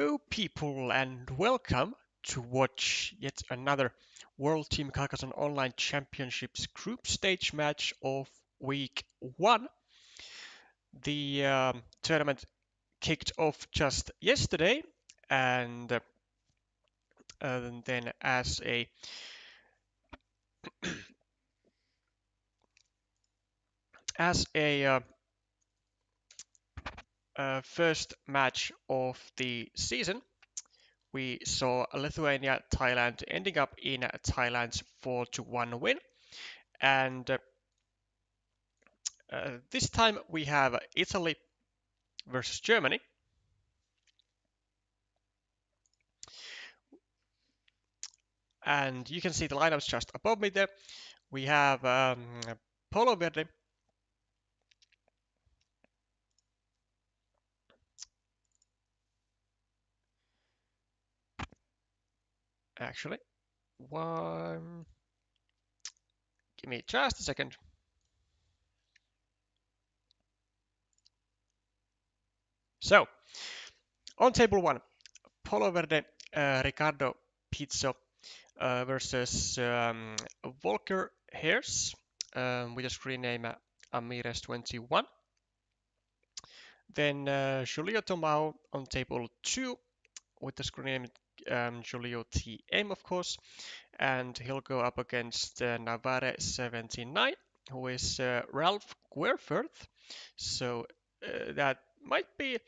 Hello people and welcome to watch yet another World Team Carcassonne Online Championships group stage match of week 1. The tournament kicked off just yesterday and then as a first match of the season, we saw Lithuania, Thailand ending up in Thailand's 4-1 win. And this time we have Italy versus Germany. And you can see the lineups just above me there. We have Polo Verde, actually. Give me just a second. So, on table 1, Polo Verde, Ricardo Pizzo versus Volker Hairs with a screen name Amires21. Then giulioTm on table 2 with the screen name giulioTm, of course. And he'll go up against Navarre79, who is Ralph Guerfurth. So that might be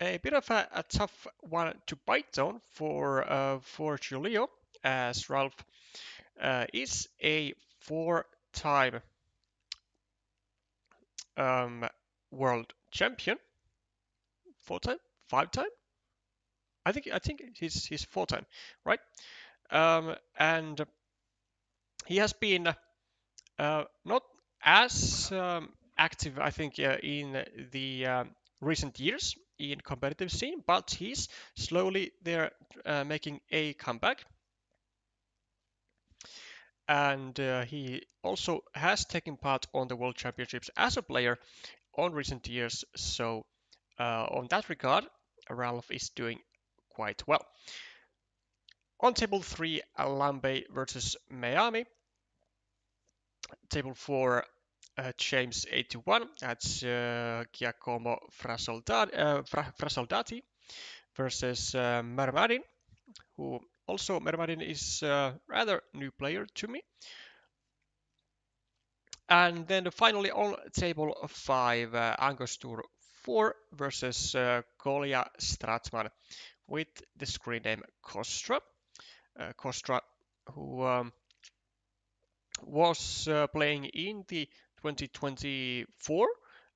a bit of a tough one to bite on for Giulio, as Ralph is a 4-time world champion. 4-time? 5-time? I think he's 4-time, right? And he has been not as active, I think, in the recent years in competitive scene, but he's slowly there making a comeback. And he also has taken part on the World Championships as a player on recent years. So on that regard, Ralph is doing quite well. On table 3, Lambe versus Meami. Table 4, James 81. That's Giacomo Frasoldati versus Mermarin, who also Mermarin is a rather new player to me. And then finally on table 5, Angostur 4 versus Kolja Stratman with the screen name Kostra. Kostra, who was playing in the 2024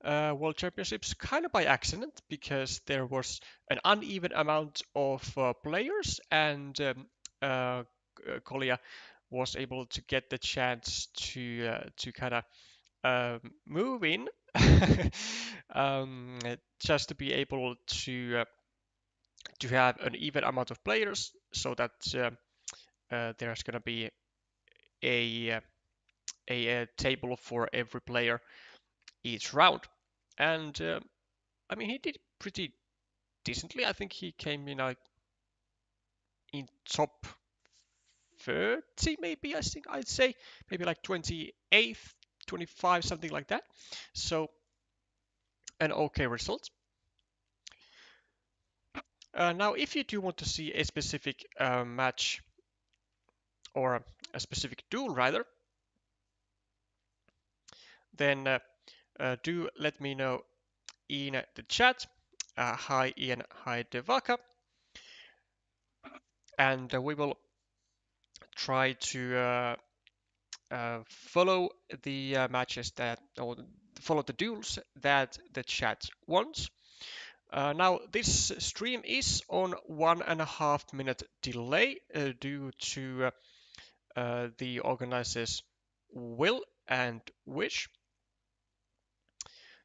World Championships kind of by accident, because there was an uneven amount of players, and Kolja was able to get the chance to kind of move in just to be able to have an even amount of players, so that there's going to be a table for every player each round. And I mean, he did pretty decently. I think he came in top 30, maybe. I think I'd say maybe like 28th, 25, something like that. So an okay result. Now, if you do want to see a specific match, or a specific duel rather, then do let me know in the chat. Hi Ian, hi Devaka, and we will try to follow the matches or follow the duels that the chat wants. Now this stream is on 1.5 minute delay due to the organizers' will and wish.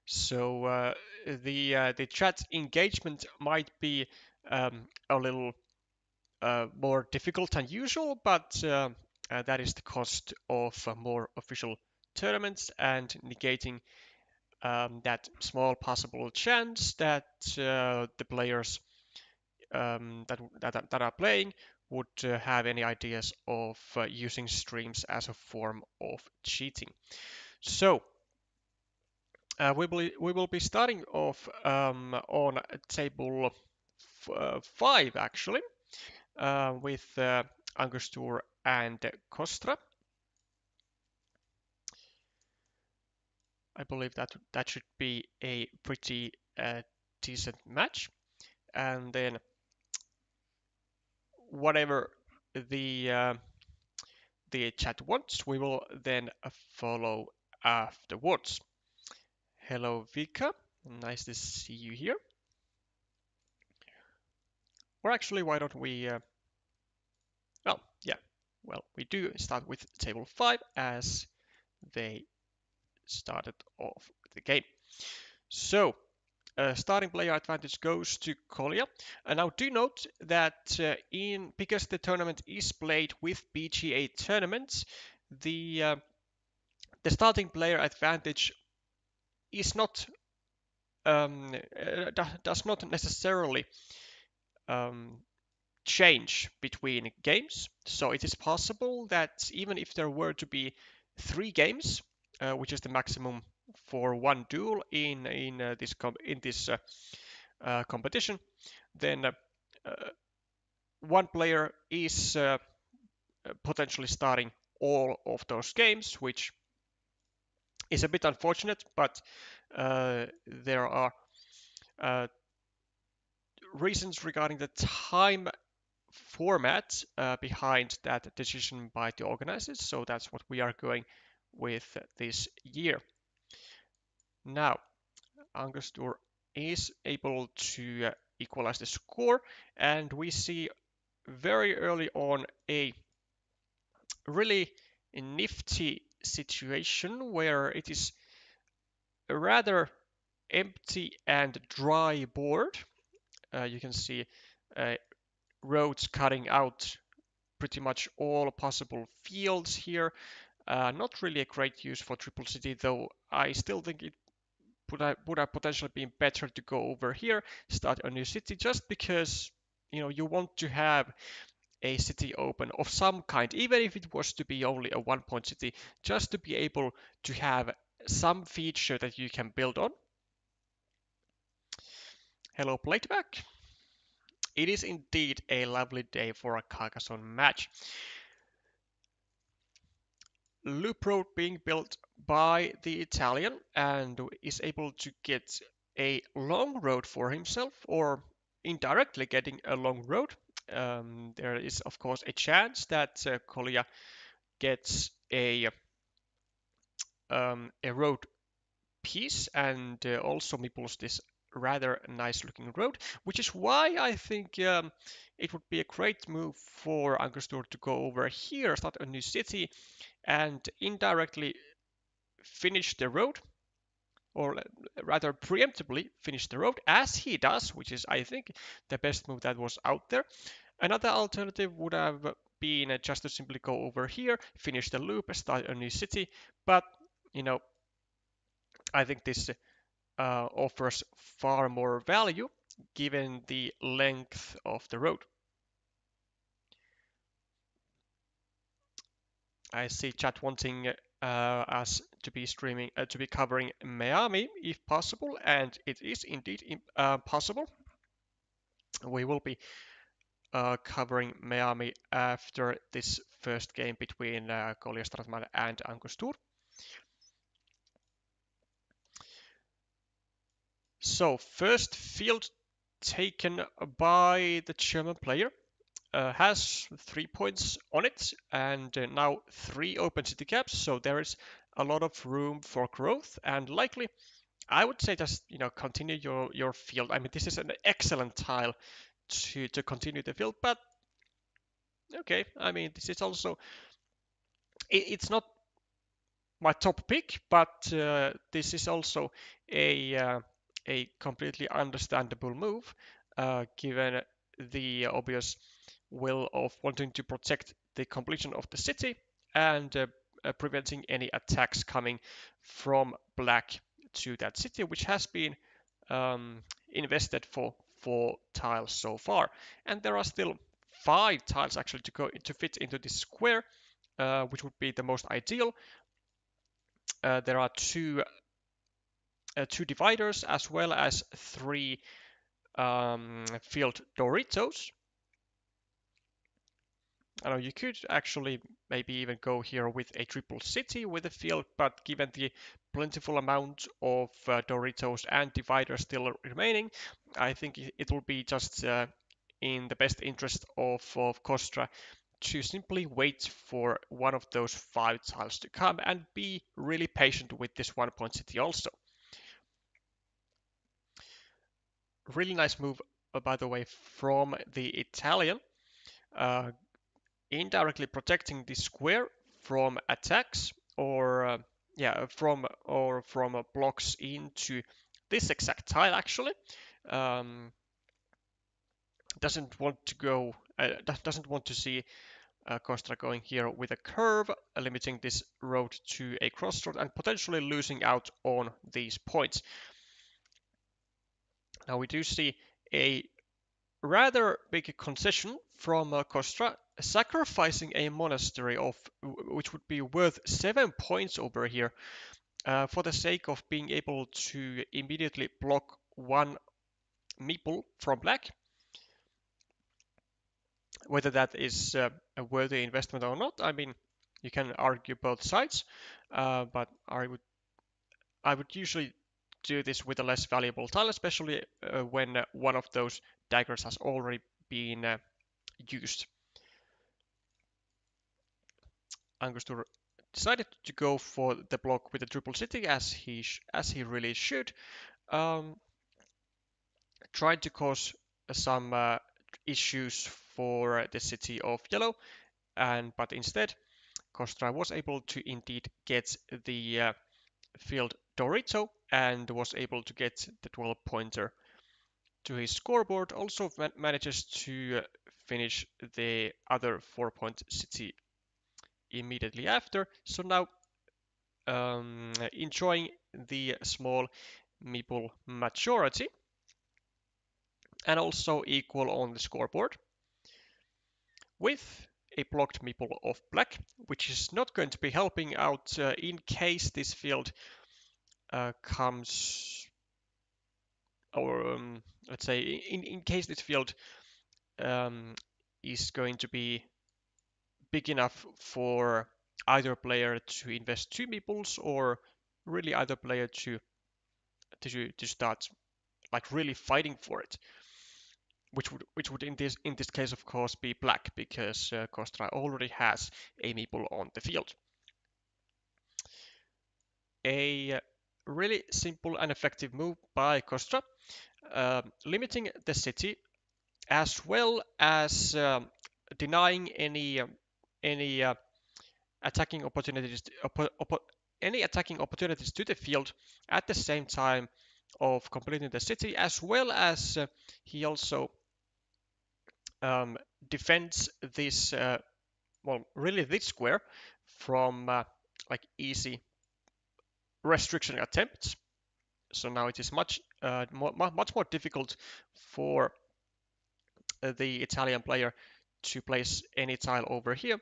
So the chat engagement might be a little more difficult than usual, but that is the cost of more official tournaments, and negating that small possible chance that the players that are playing would have any ideas of using streams as a form of cheating. So we will be starting off on table 5 actually with Angostur and Kostra. I believe that should be a pretty decent match. And then whatever the the chat wants, we will then follow afterwards. Hello Vika, nice to see you here. Or actually, why don't we? Oh, yeah. Well, we do start with table 5 as they started off the game. So, starting player advantage goes to Kolya. And now do note that because the tournament is played with PGA tournaments, the starting player advantage is not does not necessarily um, change between games. So it is possible that even if there were to be 3 games, which is the maximum for one duel in this competition, then one player is potentially starting all of those games, which is a bit unfortunate, but there are reasons regarding the time format behind that decision by the organizers. So that's what we are going with this year. Now, Angostur is able to equalize the score, and we see very early on a really nifty situation where it is a rather empty and dry board. You can see roads cutting out pretty much all possible fields here. Not really a great use for Triple City, though I still think it would have potentially been better to go over here, start a new city, just because you want to have a city open of some kind, even if it was to be only a 1-point city, just to be able to have some feature that you can build on. Hello, Playback. It is indeed a lovely day for a Carcassonne match. Loop road being built by the Italian and is able to get a long road for himself, or indirectly getting a long road. There is of course a chance that Kolya gets a road piece and also meeples this rather nice looking road, which is why I think it would be a great move for Angostur to go over here, start a new city, and indirectly finish the road, or rather preemptively finish the road, as he does, which is, I think, the best move that was out there. Another alternative would have been just to simply go over here, finish the loop, start a new city, but, I think this offers far more value given the length of the road. I see chat wanting us to be covering Meami if possible, and it is indeed possible. We will be covering Meami after this first game between Kolya Stratman and Angostur. So first field taken by the German player. Has 3 points on it, and now 3 open city caps, so there is a lot of room for growth, and likely I would say just continue your field. I mean, this is an excellent tile to continue the field, but okay, I mean, this is also it's not my top pick, but this is also a completely understandable move given the obvious will of wanting to protect the completion of the city and preventing any attacks coming from black to that city, which has been invested for 4 tiles so far, and there are still 5 tiles actually to fit into this square, which would be the most ideal. There are two dividers as well as 3 field Doritos. I know you could actually maybe even go here with a triple city with a field, but given the plentiful amount of Doritos and dividers still remaining, I think it will be just in the best interest of Kostra to simply wait for one of those 5 tiles to come and be really patient with this 1 point city also. Really nice move, by the way, from the Italian. Indirectly protecting the square from attacks or from blocks into this exact tile actually. Um, doesn't want to go doesn't want to see Kostra going here with a curve, limiting this road to a crossroad and potentially losing out on these points. Now we do see a rather big concession from Kostra, sacrificing a monastery of which would be worth 7 points over here for the sake of being able to immediately block one meeple from black. Whether that is a worthy investment or not, I mean, you can argue both sides, but I would usually do this with a less valuable tile, especially when one of those daggers has already been used. Angustur decided to go for the block with the triple city as he really should. Um, tried to cause some issues for the city of yellow, but instead Kostra was able to indeed get the field Dorito and was able to get the 12-pointer to his scoreboard. Also manages to finish the other 4-point city immediately after. So now enjoying the small meeple majority and also equal on the scoreboard with a blocked meeple of black, which is not going to be helping out in case this field comes, or let's say in case this field is going to be big enough for either player to invest 2 meeples or really either player to start like really fighting for it, which would in this case of course be black because Kostra already has a meeple on the field. A really simple and effective move by Kostra, limiting the city as well as denying any attacking opportunities any attacking opportunities to the field at the same time of completing the city, as well as he also defends this really this square from like easy restriction attempts. So now it is much more difficult for the Italian player to place any tile over here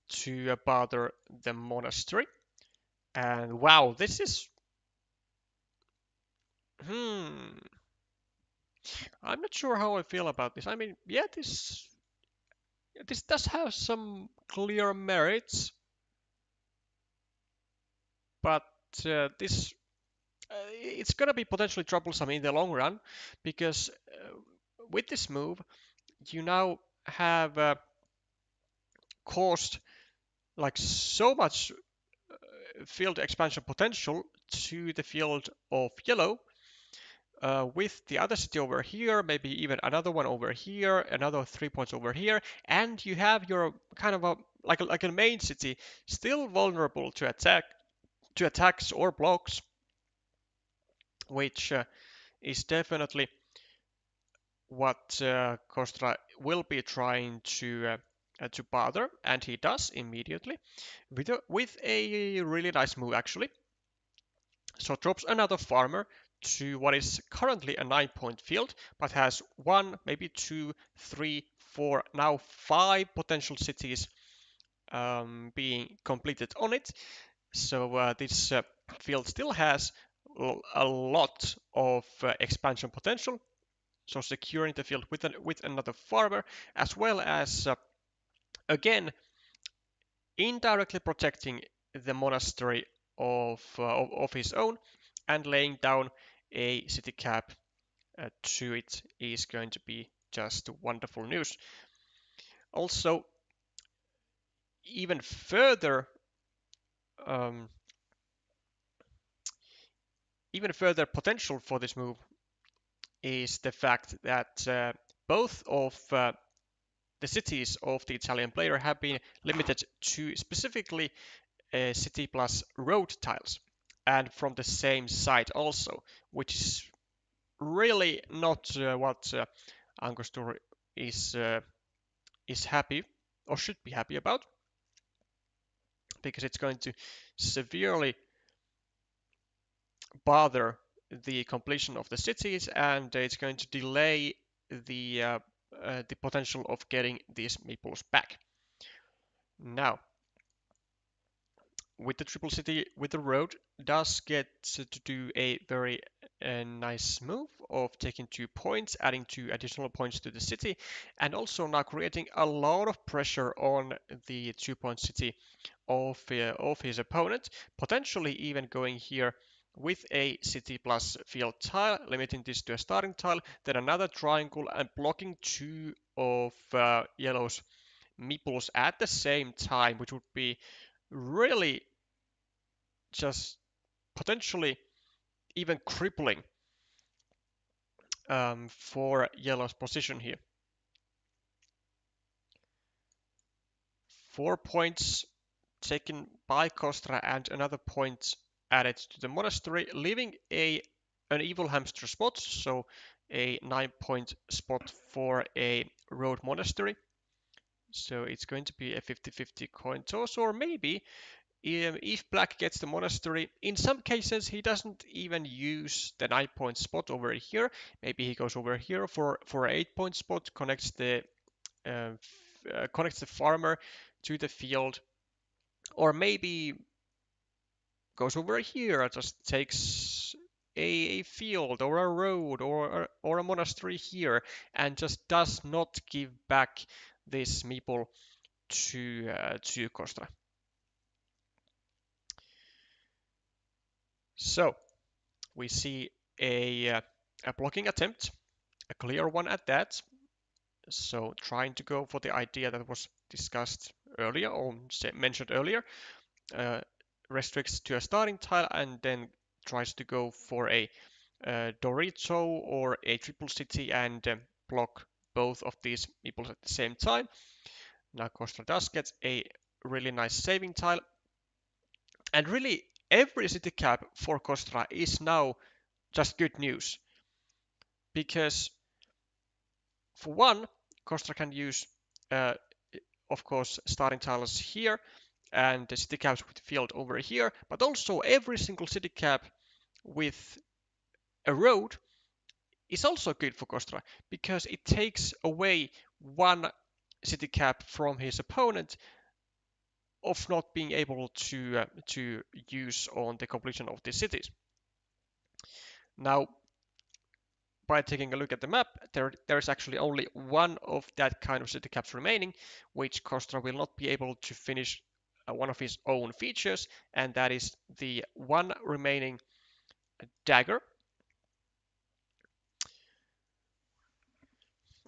to bother the monastery. And wow, this is I'm not sure how I feel about this. I mean, yeah, this does have some clear merits, but this it's gonna be potentially troublesome in the long run because with this move you now have caused like so much field expansion potential to the field of yellow with the other city over here, maybe even another one over here, another 3 points over here, and you have your kind of a like a main city still vulnerable to attacks or blocks, which is definitely what Kostra will be trying to bother, and he does immediately with a really nice move actually. So drops another farmer to what is currently a 9-point field, but has one, maybe two, three, four, now five potential cities being completed on it. So this field still has a lot of expansion potential. So securing the field with another farmer, as well as again indirectly protecting the monastery of his own and laying down a city cap to it is going to be just wonderful news. Also, even further um, even further potential for this move is the fact that both of the cities of the Italian player have been limited to specifically city plus road tiles, and from the same site also, which is really not what Angostura is is happy or should be happy about, because it's going to severely bother the completion of the cities, and it's going to delay the potential of getting these meeples back. Now, with the triple city with the road, does get to do a very nice move of taking 2 points, adding 2 additional points to the city, and also now creating a lot of pressure on the 2-point city of his opponent, potentially even going here with a city plus field tile, limiting this to a starting tile, then another triangle, and blocking two of yellow's meeples at the same time, which would be really just potentially even crippling for yellow's position here. 4 points taken by Kostra and another point added to the monastery, leaving an evil hamster spot, so a 9-point spot for a road monastery. So it's going to be a 50-50 coin toss, or maybe if black gets the monastery, in some cases he doesn't even use the 9-point spot over here. Maybe he goes over here for an 8-point spot, connects the farmer to the field, or maybe goes over here, just takes a field or a road or a monastery here, and just does not give back this meeple to Kostra. So we see a blocking attempt, a clear one at that. So trying to go for the idea that was discussed earlier or mentioned earlier, restricts to a starting tile and then tries to go for a Dorito or a triple city and block both of these meeples at the same time. Now Kostra does get a really nice saving tile, and really every city cap for Kostra is now just good news, because for one, Kostra can use uh, of course starting tiles here and the city caps with field over here, but also every single city cap with a road is also good for Kostra, because it takes away one city cap from his opponent of not being able to use on the completion of these cities. Now, by taking a look at the map, there is actually only one of that kind of city caps remaining, which Kostra will not be able to finish one of his own features, and that is the one remaining dagger.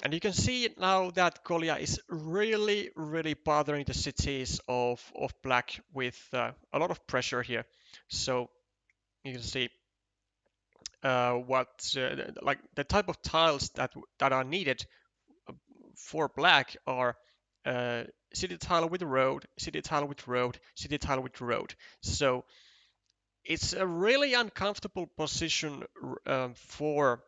And you can see now that Golia is really, really bothering the cities of black with a lot of pressure here. So you can see like the type of tiles that are needed for black are city tile with road, city tile with road, city tile with road. So it's a really uncomfortable position for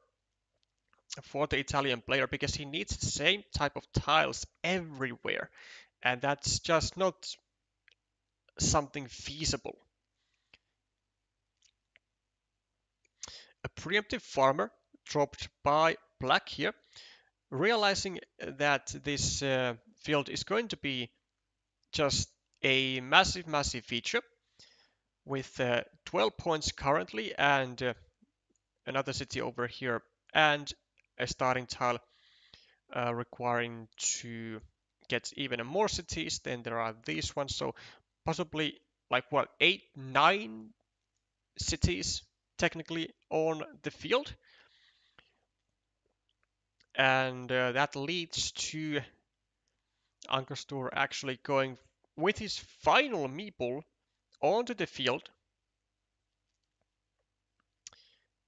the Italian player, because he needs the same type of tiles everywhere, and that's just not something feasible. a preemptive farmer dropped by black here, realizing that this field is going to be just a massive feature with 12 points currently and another city over here and a starting tile requiring to get even more cities. Then there are these ones, so possibly like what, 8, 9 cities technically on the field, and that leads to Ankerstor actually going with his final meeple onto the field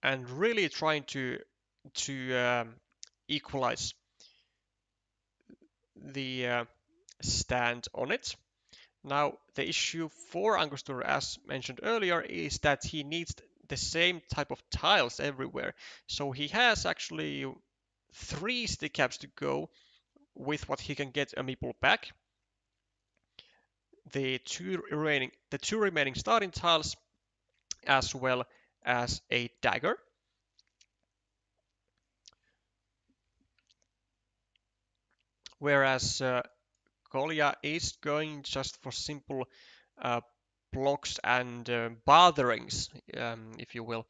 and really trying to equalize the stand on it. Now, the issue for Angostura, as mentioned earlier, is that he needs the same type of tiles everywhere. So he has actually 3 stick caps to go with what he can get a meeple back. The two remaining starting tiles, as well as a dagger. Whereas Kolya is going just for simple uh, blocks and botherings, if you will,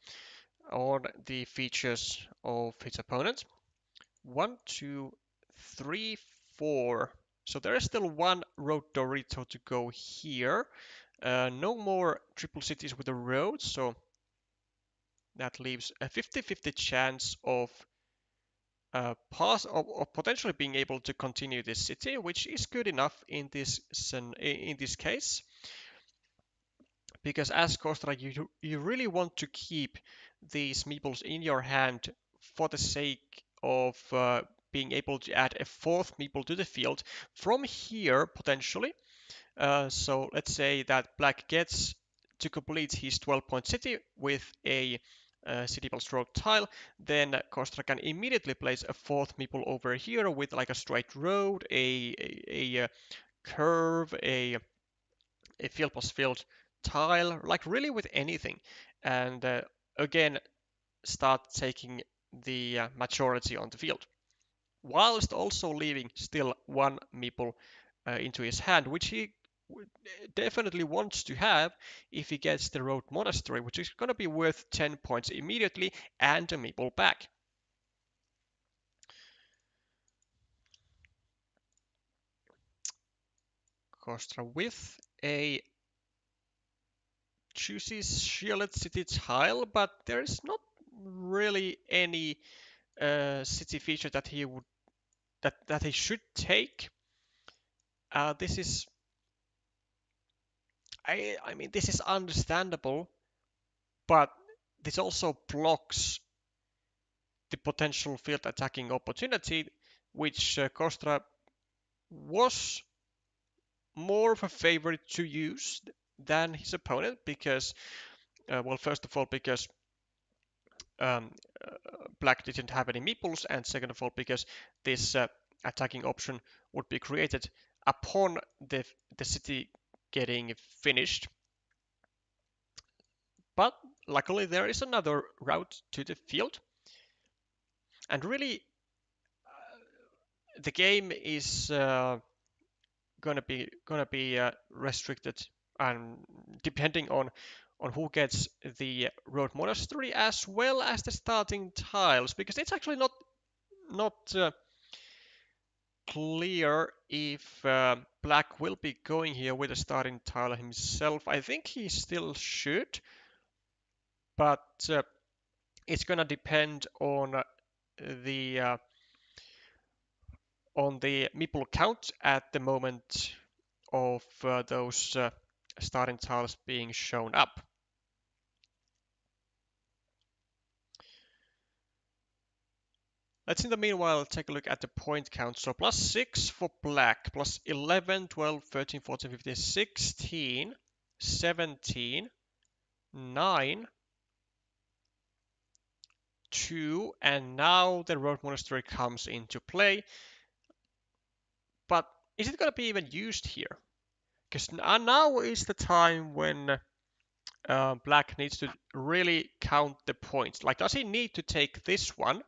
on the features of his opponent. 1, 2, 3, 4. So there is still one road Dorito to go here. No more triple cities with a road, so that leaves a 50-50 chance of potentially being able to continue this city, which is good enough in this case, because as kostra you really want to keep these meeples in your hand for the sake of being able to add a 4th meeple to the field from here potentially. So let's say that black gets to complete his 12-point city with a city plus road tile, then kostra can immediately place a 4th meeple over here with like a straight road, a curve, a field plus field tile, like really with anything, and again start taking the majority on the field, whilst also leaving still one meeple into his hand, which he definitely wants to have if he gets the Road Monastery, which is going to be worth 10 points immediately and a meeple back. Kostra with a chooses shielded city tile, but there is not really any city feature that he should take. This is I mean this is understandable, but this also blocks the potential field attacking opportunity, which Kostra was more of a favorite to use than his opponent because, well, first of all, because um, black didn't have any meeples, and second of all, because this attacking option would be created upon the city getting finished. But luckily, there is another route to the field, and really, the game is gonna be restricted, and depending on who gets the road monastery as well as the starting tiles, because it's actually not clear if black will be going here with a starting tile himself. I think he still should, but it's gonna depend the uh, on the meeple count at the moment of those starting tiles being shown up. Let's in the meanwhile take a look at the point count. So plus 6 for black, plus 11, 12, 13, 14, 15, 16, 17, 9, 2, and now the road monastery comes into play. But is it going to be even used here? Because now is the time when Black needs to really count the points. Like, does he need to take this one?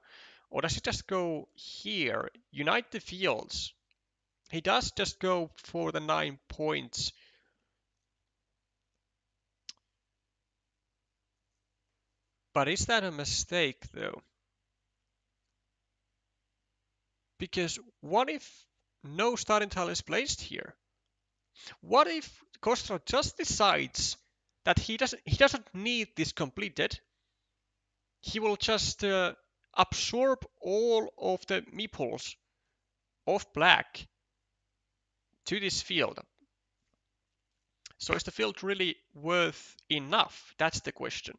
Or does he just go here? Unite the fields. He does just go for the 9 points. But is that a mistake, though? Because what if no starting tile is placed here? What if Kostra just decides that he doesn't need this completed? He will just absorb all of the meeples of black to this field. So is the field really worth enough? That's the question.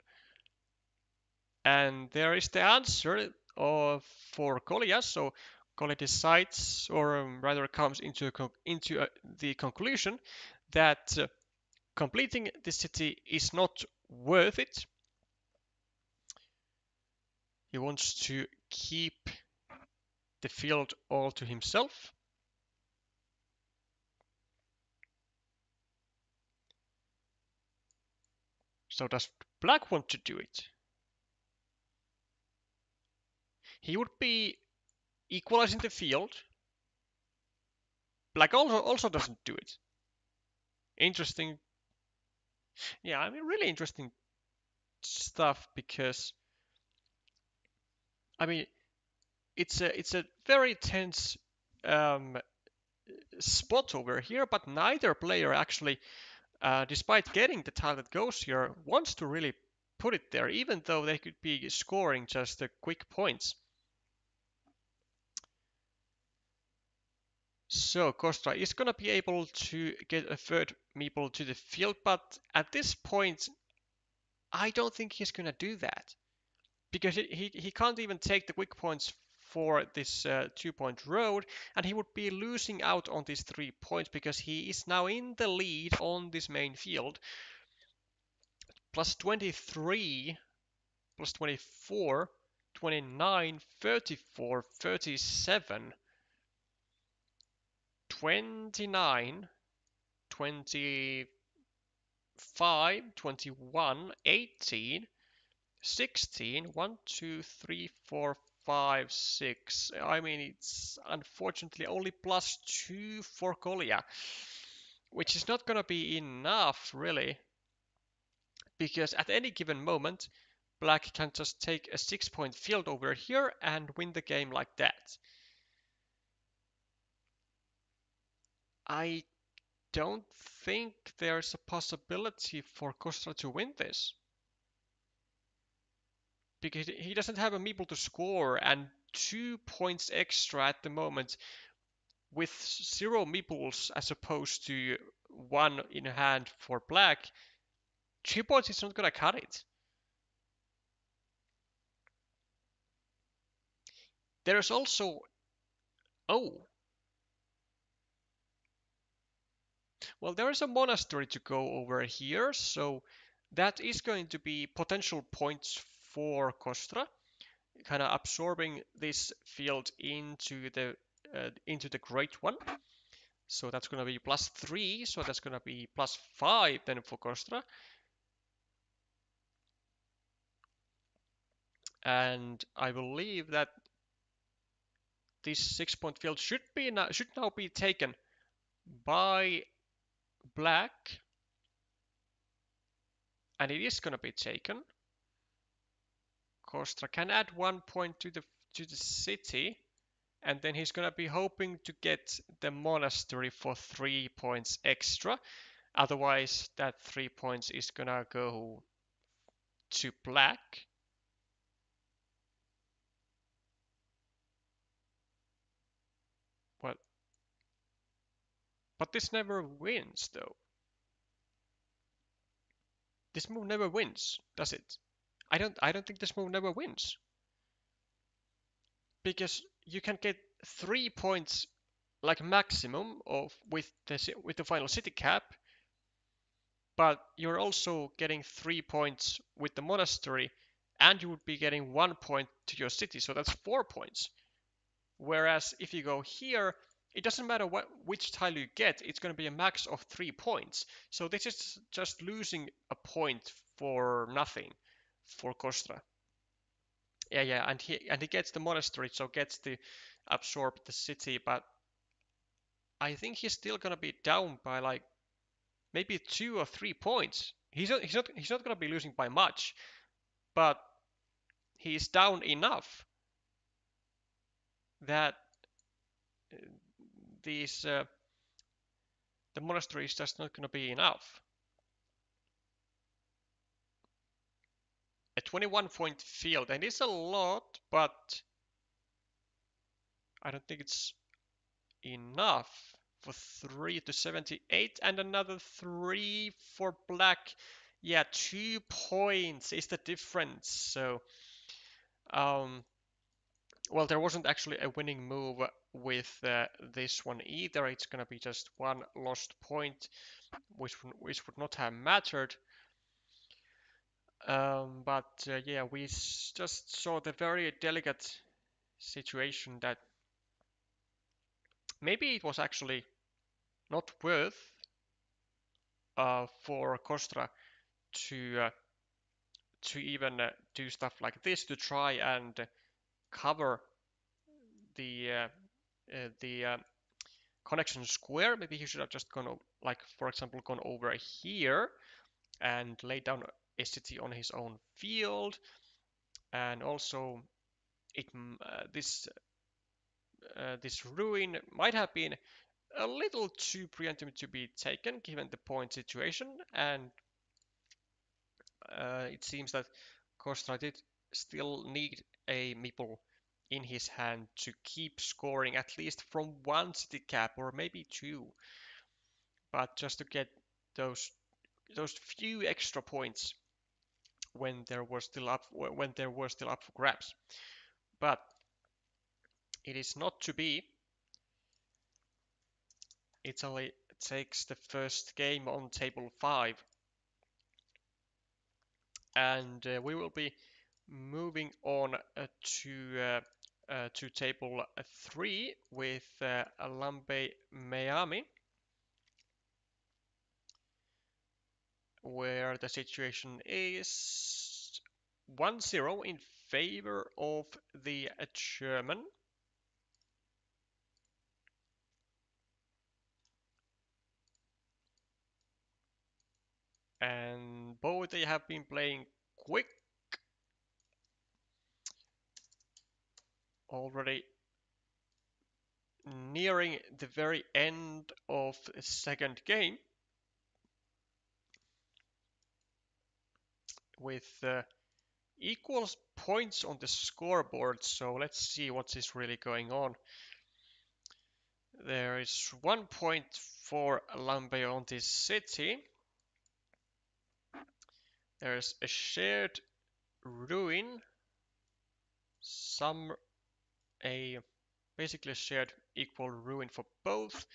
And there is the answer for Kolya. So Kolya decides, or rather comes into the conclusion that completing the city is not worth it. He wants to keep the field all to himself. So does black want to do it? He would be equalizing the field. Black also doesn't do it. Interesting. Yeah, I mean, really interesting stuff because, I mean, it's a very tense um, spot over here, but neither player actually, despite getting the tile that goes here, wants to really put it there, even though they could be scoring just the quick points. So Kostra is going to be able to get a third meeple to the field, but at this point, I don't think he's going to do that. Because he can't even take the quick points for this 2-point road, and he would be losing out on these 3 points because he is now in the lead on this main field. Plus 23, plus 24, 29, 34, 37, 29, 25, 21, 18, 16, 1, 2, 3, 4, 5, 6. I mean, it's unfortunately only plus 2 for Kolya, which is not going to be enough, really, because at any given moment, black can just take a 6-point field over here and win the game like that. I don't think there's a possibility for Kostra to win this. Because he doesn't have a meeple to score, and 2 points extra at the moment with 0 meeples as opposed to 1 in hand for black. 2 points is not gonna cut it. There's also... Oh! Well, there is a monastery to go over here, so that is going to be potential points for Kostra, kind of absorbing this field into the great one. So that's going to be plus 3, so that's going to be plus 5 then for Kostra. And I believe that this 6-point field should now be taken by black, and it is going to be taken. Kostra can add 1 point to the city, and then he's going to be hoping to get the monastery for 3 points extra. Otherwise, that 3 points is going to go to black. Well, but this never wins, though. This move never wins, does it? I don't think this move never wins. Because you can get 3 points like maximum of with the final city cap, but you're also getting 3 points with the monastery, and you would be getting 1 point to your city, so that's 4 points. Whereas if you go here, it doesn't matter which tile you get, it's going to be a max of 3 points. So this is just losing a point for nothing for Kostra. Yeah, and he gets the monastery, so gets to absorb the city, but I think he's still gonna be down by like maybe 2 or 3 points. He's not gonna be losing by much, but he's down enough that uh, these the monastery is just not gonna be enough. A 21-point field, and it's a lot, but I don't think it's enough for 3 to 78 and another 3 for black. Yeah, 2 points is the difference. So, um, well, there wasn't actually a winning move with this one either. It's gonna be just one lost point, which would not have mattered. But yeah, we just saw the very delicate situation that maybe it was actually not worth for Kostra to even do stuff like this to try and cover the connection square. Maybe he should have just gone like, for example, gone over here and laid down a city on his own field. And also, this ruin might have been a little too preemptive to be taken given the point situation, and it seems that Kostra did still need a meeple in his hand to keep scoring at least from one city cap or maybe two, but just to get those few extra points when there were still up for grabs. But it is not to be. Italy takes the first game on table 5, and we will be moving on to table 3 with Lambe Meami, where the situation is 1-0 in favor of the German. And both they have been playing quick already, nearing the very end of the second game with equal points on the scoreboard. So let's see what is really going on. There is 1 point for Lambe on this city. There's a shared ruin, basically a shared equal ruin for both.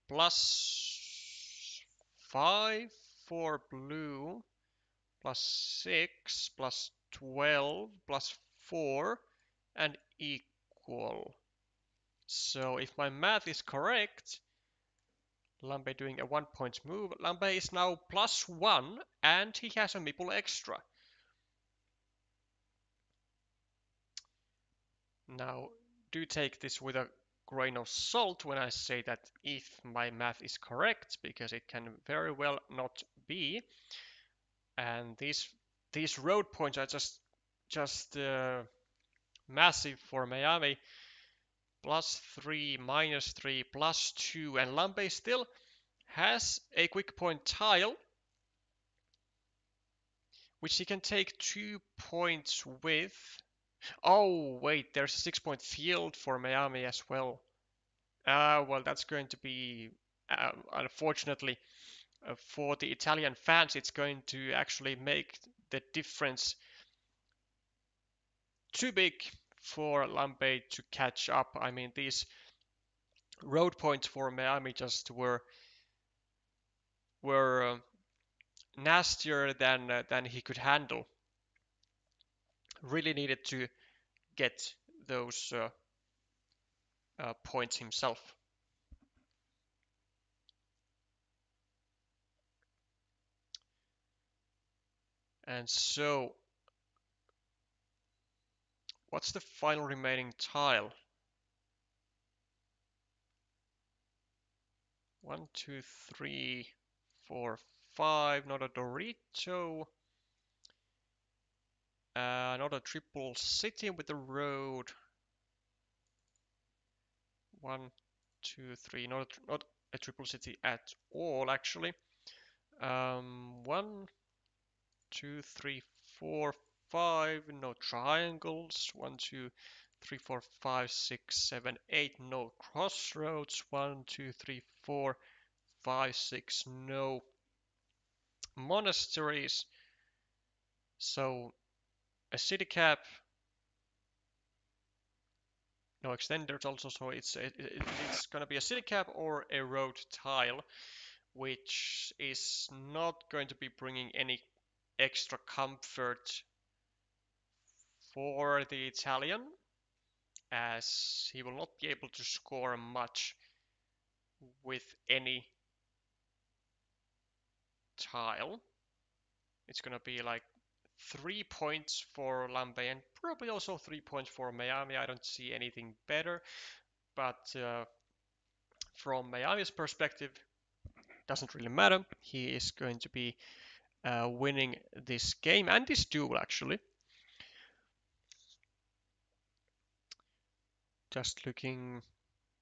Plus 5 for blue, plus 6, plus 12, plus 4, and equal. So if my math is correct, Lambe doing a 1 point move. Lambe is now +1 and he has a meeple extra. Now, do take this with a grain of salt when I say that if my math is correct, because it can very well not be. And these road points are just massive for Meami. +3, -3, +2, and Lambe still has a quick point tile, which he can take 2 points with. Oh, wait, there's a 6 point field for Meami as well. Well, that's going to be, unfortunately, for the Italian fans, it's going to actually make the difference too big for Lambe to catch up. I mean, these road points for Meami just were nastier than he could handle. Really needed to get those points himself. And so, what's the final remaining tile? 1, 2, 3, 4, 5. Not a Dorito. Not a triple city with a road. 1, 2, 3. Not a triple city at all, actually. 1, 2, 3, 4, 5. No triangles. 1, 2, 3, 4, 5, 6, 7, 8. No crossroads. 1, 2, 3, 4, 5, 6. No monasteries. So a city cap. No extenders also. So it's gonna be a city cap or a road tile, which is not going to be bringing any extra comfort for the Italian, as he will not be able to score much with any tile. It's gonna be like 3 points for Lambe and probably also 3 points for Meami. I don't see anything better, but from Meami's perspective, doesn't really matter. He is going to be winning this game and this duel, actually. Just looking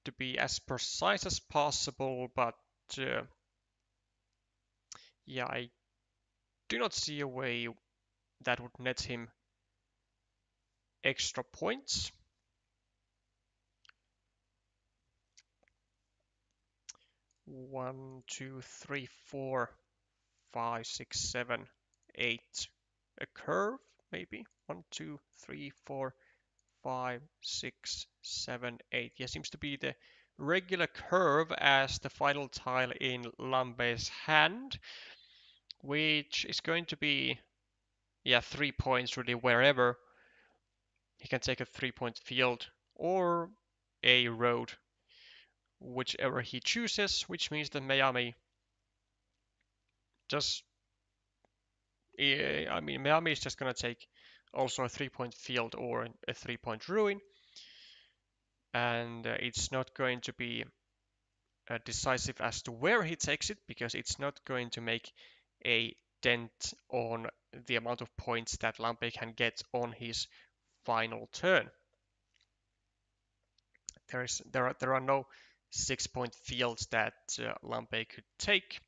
to be as precise as possible, but yeah, I do not see a way that would net him extra points. 1, 2, 3, 4, 5, 6, 7, 8. A curve, maybe. 1, 2, 3, 4, 5, 6, 7, 8. Yeah, seems to be the regular curve as the final tile in Lambe's hand, which is going to be, yeah, 3 points really wherever. He can take a 3-point field or a road, whichever he chooses, which means that Meami just, I mean, Meami is just going to take also a 3-point field or a 3-point ruin, and it's not going to be decisive as to where he takes it, because it's not going to make a dent on the amount of points that Lambe can get on his final turn. There are no 6-point fields that Lambe could take.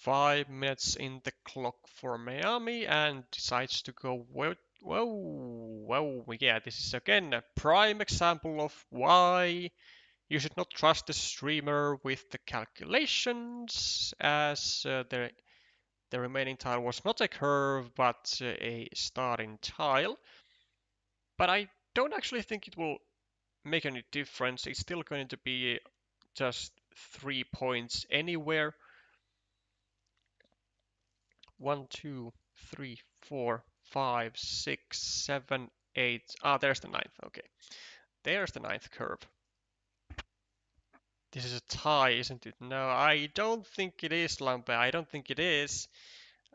Five minutes in the clock for Meami and decides to go whoa, yeah, this is again a prime example of why you should not trust the streamer with the calculations, as the remaining tile was not a curve but a starting tile. But I don't actually think it will make any difference. It's still going to be just 3 points anywhere. 1, 2, 3, 4, 5, 6, 7, 8. Ah, there's the ninth. Okay. There's the ninth curve. This is a tie, isn't it? No, I don't think it is, Lambe. I don't think it is.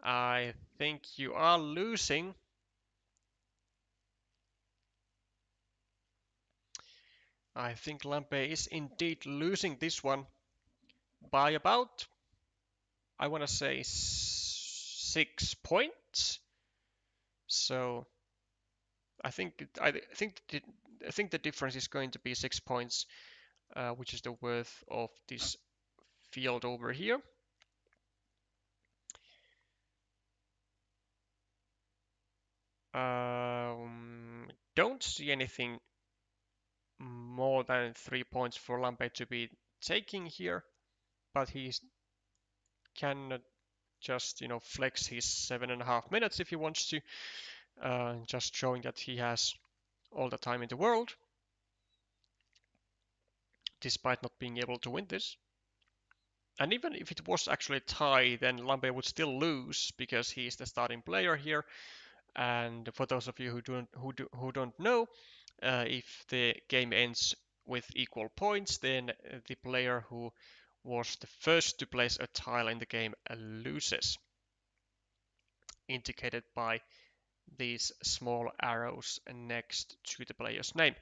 I think you are losing. I think Lambe is indeed losing this one by about, I want to say, 6 points. So I think the difference is going to be 6 points, which is the worth of this field over here. Don't see anything more than 3 points for Lambe to be taking here, but he can just, flex his 7.5 minutes if he wants to, just showing that he has all the time in the world, despite not being able to win this. And even if it was actually a tie, then Lambe would still lose because he's the starting player here. And for those of you who don't know, if the game ends with equal points, then the player who was the first to place a tile in the game loses, indicated by these small arrows next to the player's name.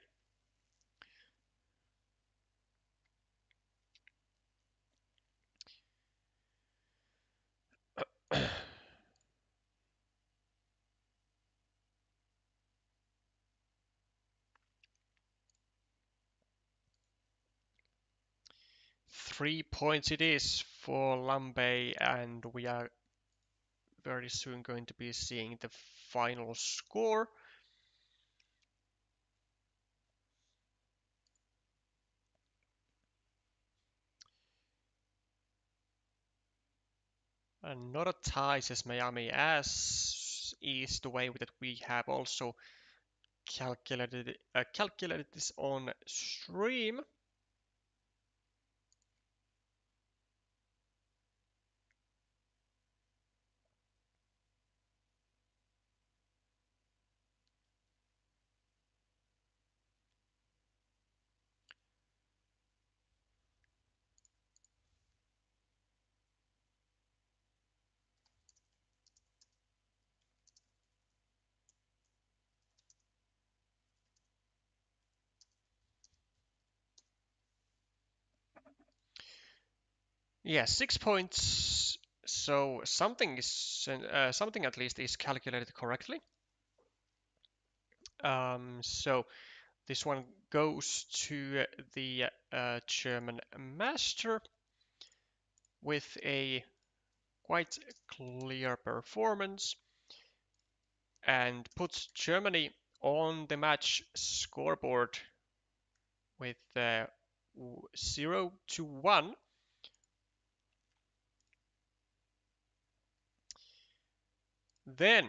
Three points it is for Lambe, and we are very soon going to be seeing the final score. And not a tie, says Meami, as is the way that we have also calculated this on stream. Yeah, 6 points. So something is something at least is calculated correctly. So this one goes to the German master with a quite clear performance and puts Germany on the match scoreboard with 0-1. Then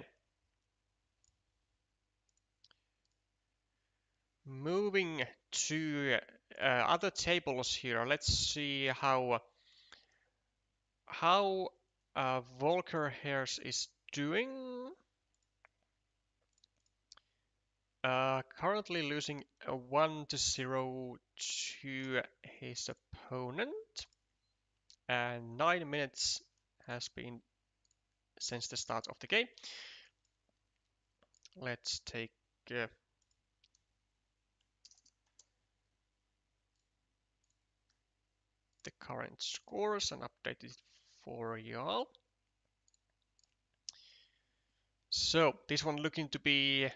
moving to other tables here, let's see how Volker Hairs is doing. Currently losing 1-0 to his opponent, and 9 minutes has been since the start of the game. Let's take the current scores and update it for y'all. So this one looking to be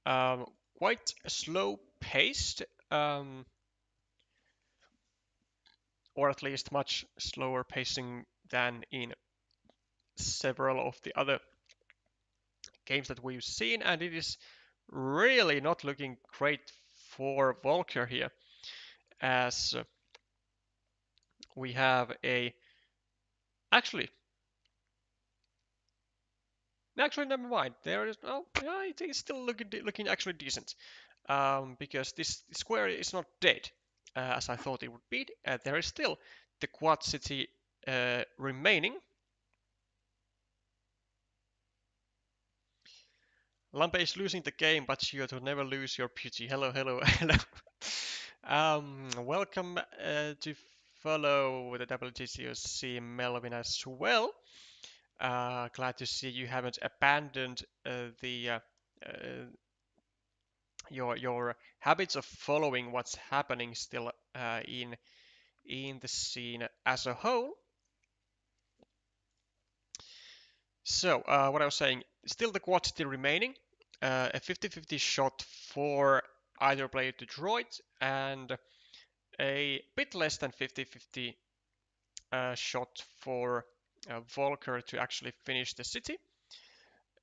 quite slow paced, or at least much slower pacing than in several of the other games that we've seen, and it is really not looking great for Volker here, as we have a actually never mind. There is yeah, it is still looking actually decent, because this square is not dead as I thought it would be. There is still the quad city remaining. Lambe is losing the game, but you will never lose your beauty. Hello, hello, hello. Welcome to follow the WTCOC Melvin as well. Glad to see you haven't abandoned your habits of following what's happening still in the scene as a whole. So what I was saying, still the quantity remaining, a 50-50 shot for either player to draw it, and a bit less than 50-50 shot for Volker to actually finish the city.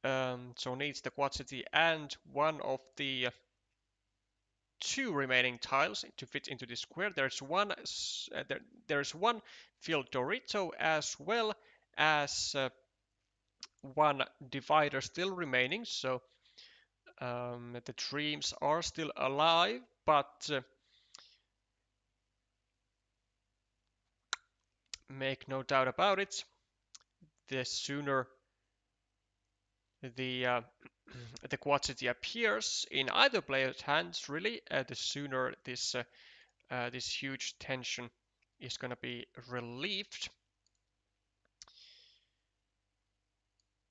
So needs the quad city and one of the two remaining tiles to fit into the square. There's one field Dorito as well as one divider still remaining. So the dreams are still alive, but make no doubt about it. The sooner the the quantity appears in either player's hands, really, the sooner this huge tension is going to be relieved.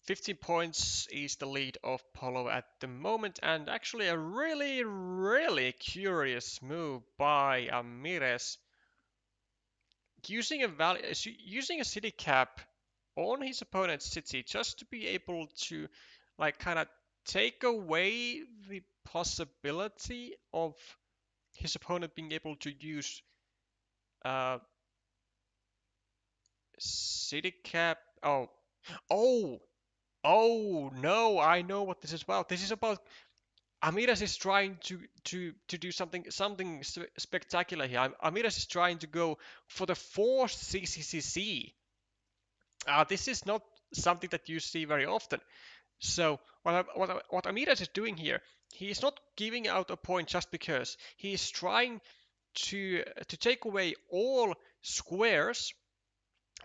15 points is the lead of Polo at the moment, and actually a really curious move by Amires, using a city cap on his opponent's city just to be able to like kind of take away the possibility of his opponent being able to use uh, city cap. Oh, oh no! I know what this is about. This is about Amiras is trying to do something spectacular here. Amiras is trying to go for the fourth CCCC. This is not something that you see very often. So what Amiras is doing here, he is not giving out a point just because. He is trying to take away all squares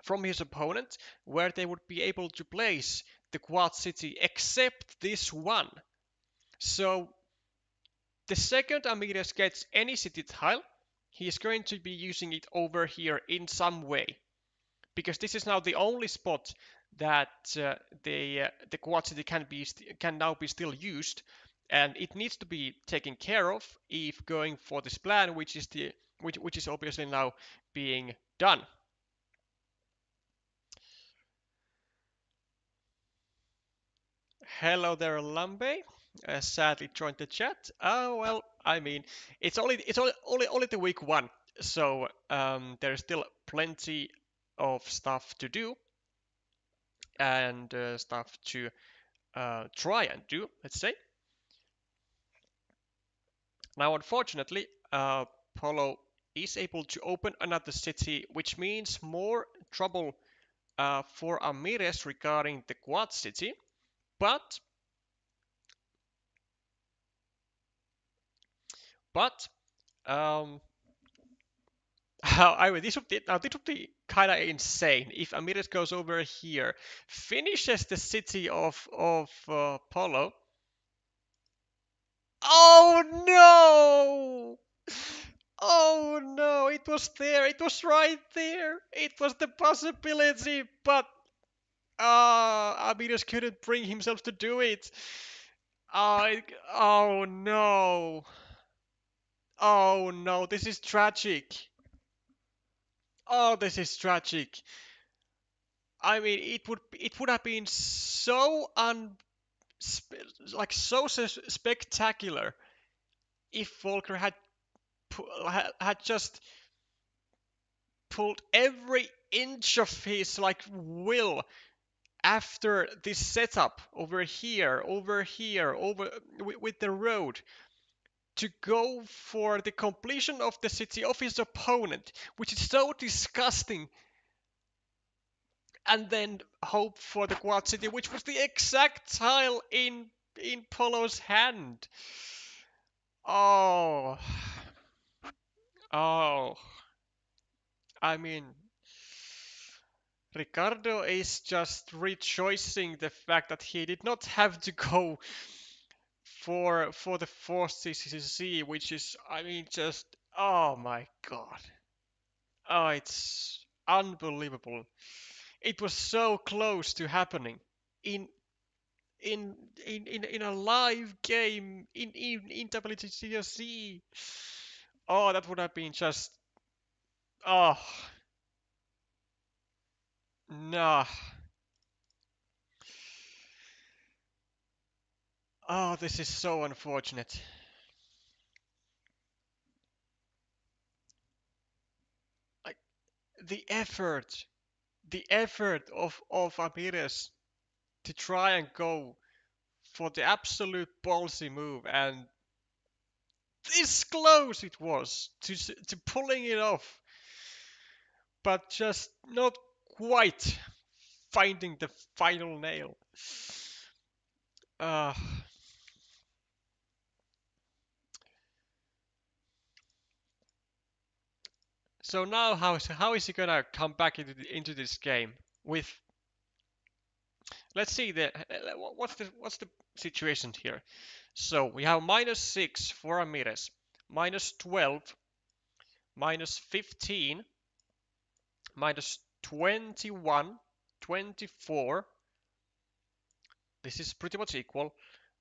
from his opponent where they would be able to place the quad city except this one. So the second Amiras gets any city tile, he is going to be using it over here in some way, because this is now the only spot that the quad city can now be still used, and it needs to be taken care of if going for this plan, which is obviously now being done. Hello there, Lambe. Sadly joined the chat. Oh well, I mean, it's only the week one, so there's still plenty of stuff to do and stuff to try and do. Let's say. Now, unfortunately, Polo is able to open another city, which means more trouble for Amires regarding the Quad City. But but um, I mean, this would be kind of insane if Amires goes over here, finishes the city of Polo. Oh no! Oh no! It was there. It was right there. It was the possibility, but Amires couldn't bring himself to do it. Oh no! Oh no! This is tragic. Oh, this is tragic. I mean, it would have been so so spectacular if Volker had just pulled every inch of his will after this setup over here, over with the road to go for the completion of the city of his opponent, which is so disgusting, and then hope for the quad city, which was the exact tile in Polo's hand. Oh, oh. I mean, Ricardo is just rejoicing the fact that he did not have to go for the fourth CCC, which is, I mean, just oh my god. Oh, it's unbelievable. It was so close to happening in in a live game in WTCOC. Oh, that would have been just oh nah. Oh, this is so unfortunate. Like the effort of Ramirez to try and go for the absolute ballsy move, and this close it was to pulling it off, but just not quite finding the final nail. Uh, So now how is he gonna come back into this game with? Let's see what's the situation here. So we have -6 for Ramirez, -12, -15, -21, 24. This is pretty much equal.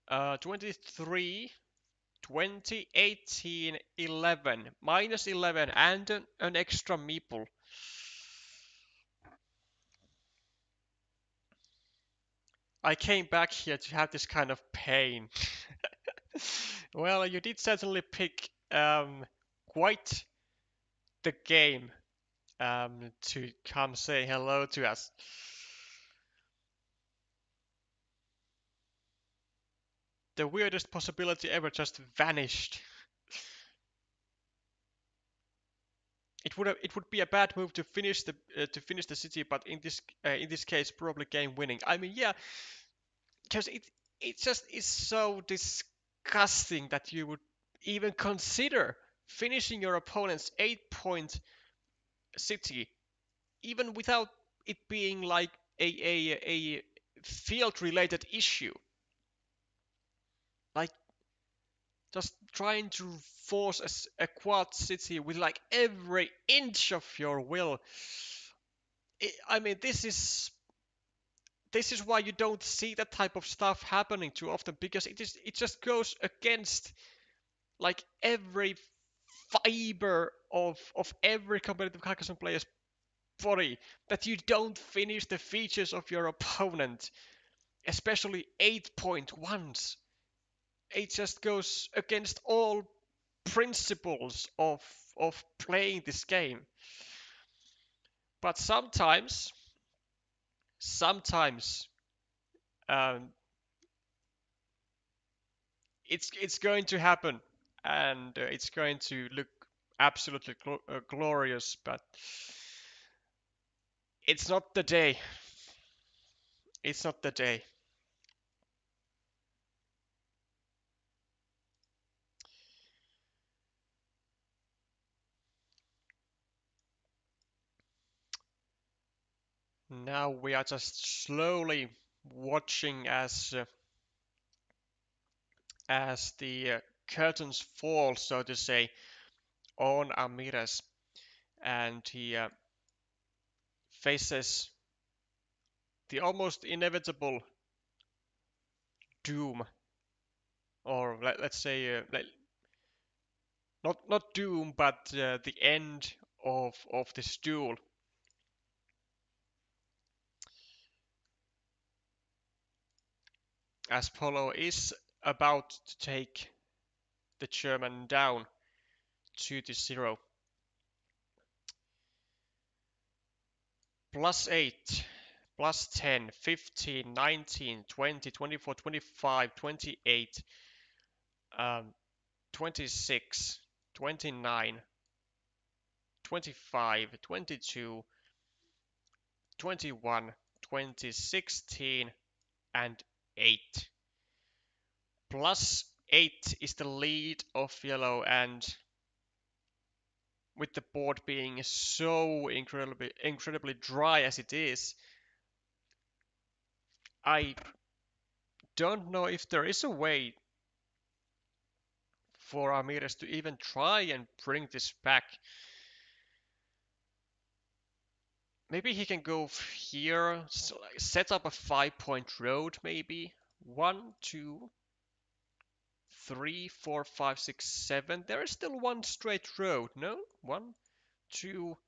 23, 20, 18, 11, -11, and an extra meeple. I came back here to have this kind of pain. Well, you did certainly pick quite the game to come say hello to us. The weirdest possibility ever just vanished. It would be a bad move to finish the city, but in this case probably game winning. I mean, yeah, because it just is so disgusting that you would even consider finishing your opponent's 8-point city, even without it being like a field related issue. Like just trying to force a quad city with like every inch of your will. I mean, this is why you don't see that type of stuff happening too often, because it just goes against like every fiber of every competitive Carcassonne player's body, that you don't finish the features of your opponent, especially 8-point ones. It just goes against all principles of playing this game. But sometimes um, it's going to happen, and it's going to look absolutely glorious. But it's not the day. It's not the day. Now we are just slowly watching as the curtains fall, so to say, on Ramirez, and he faces the almost inevitable doom, or let's say, not doom, but the end of this duel. As Polo is about to take the German down 2-0. +8, +10, 15, 19, 20, 24, 25, 28, 26, 29, 25, 22, 21, 20, 16, and 8. +8 is the lead of yellow, and with the board being so incredibly dry as it is, I don't know if there is a way for Ramirez to even try and bring this back. Maybe he can go here, set up a 5-point road, maybe. 1, 2, 3, 4, 5, 6, 7. There is still one straight road, no? 1, 2.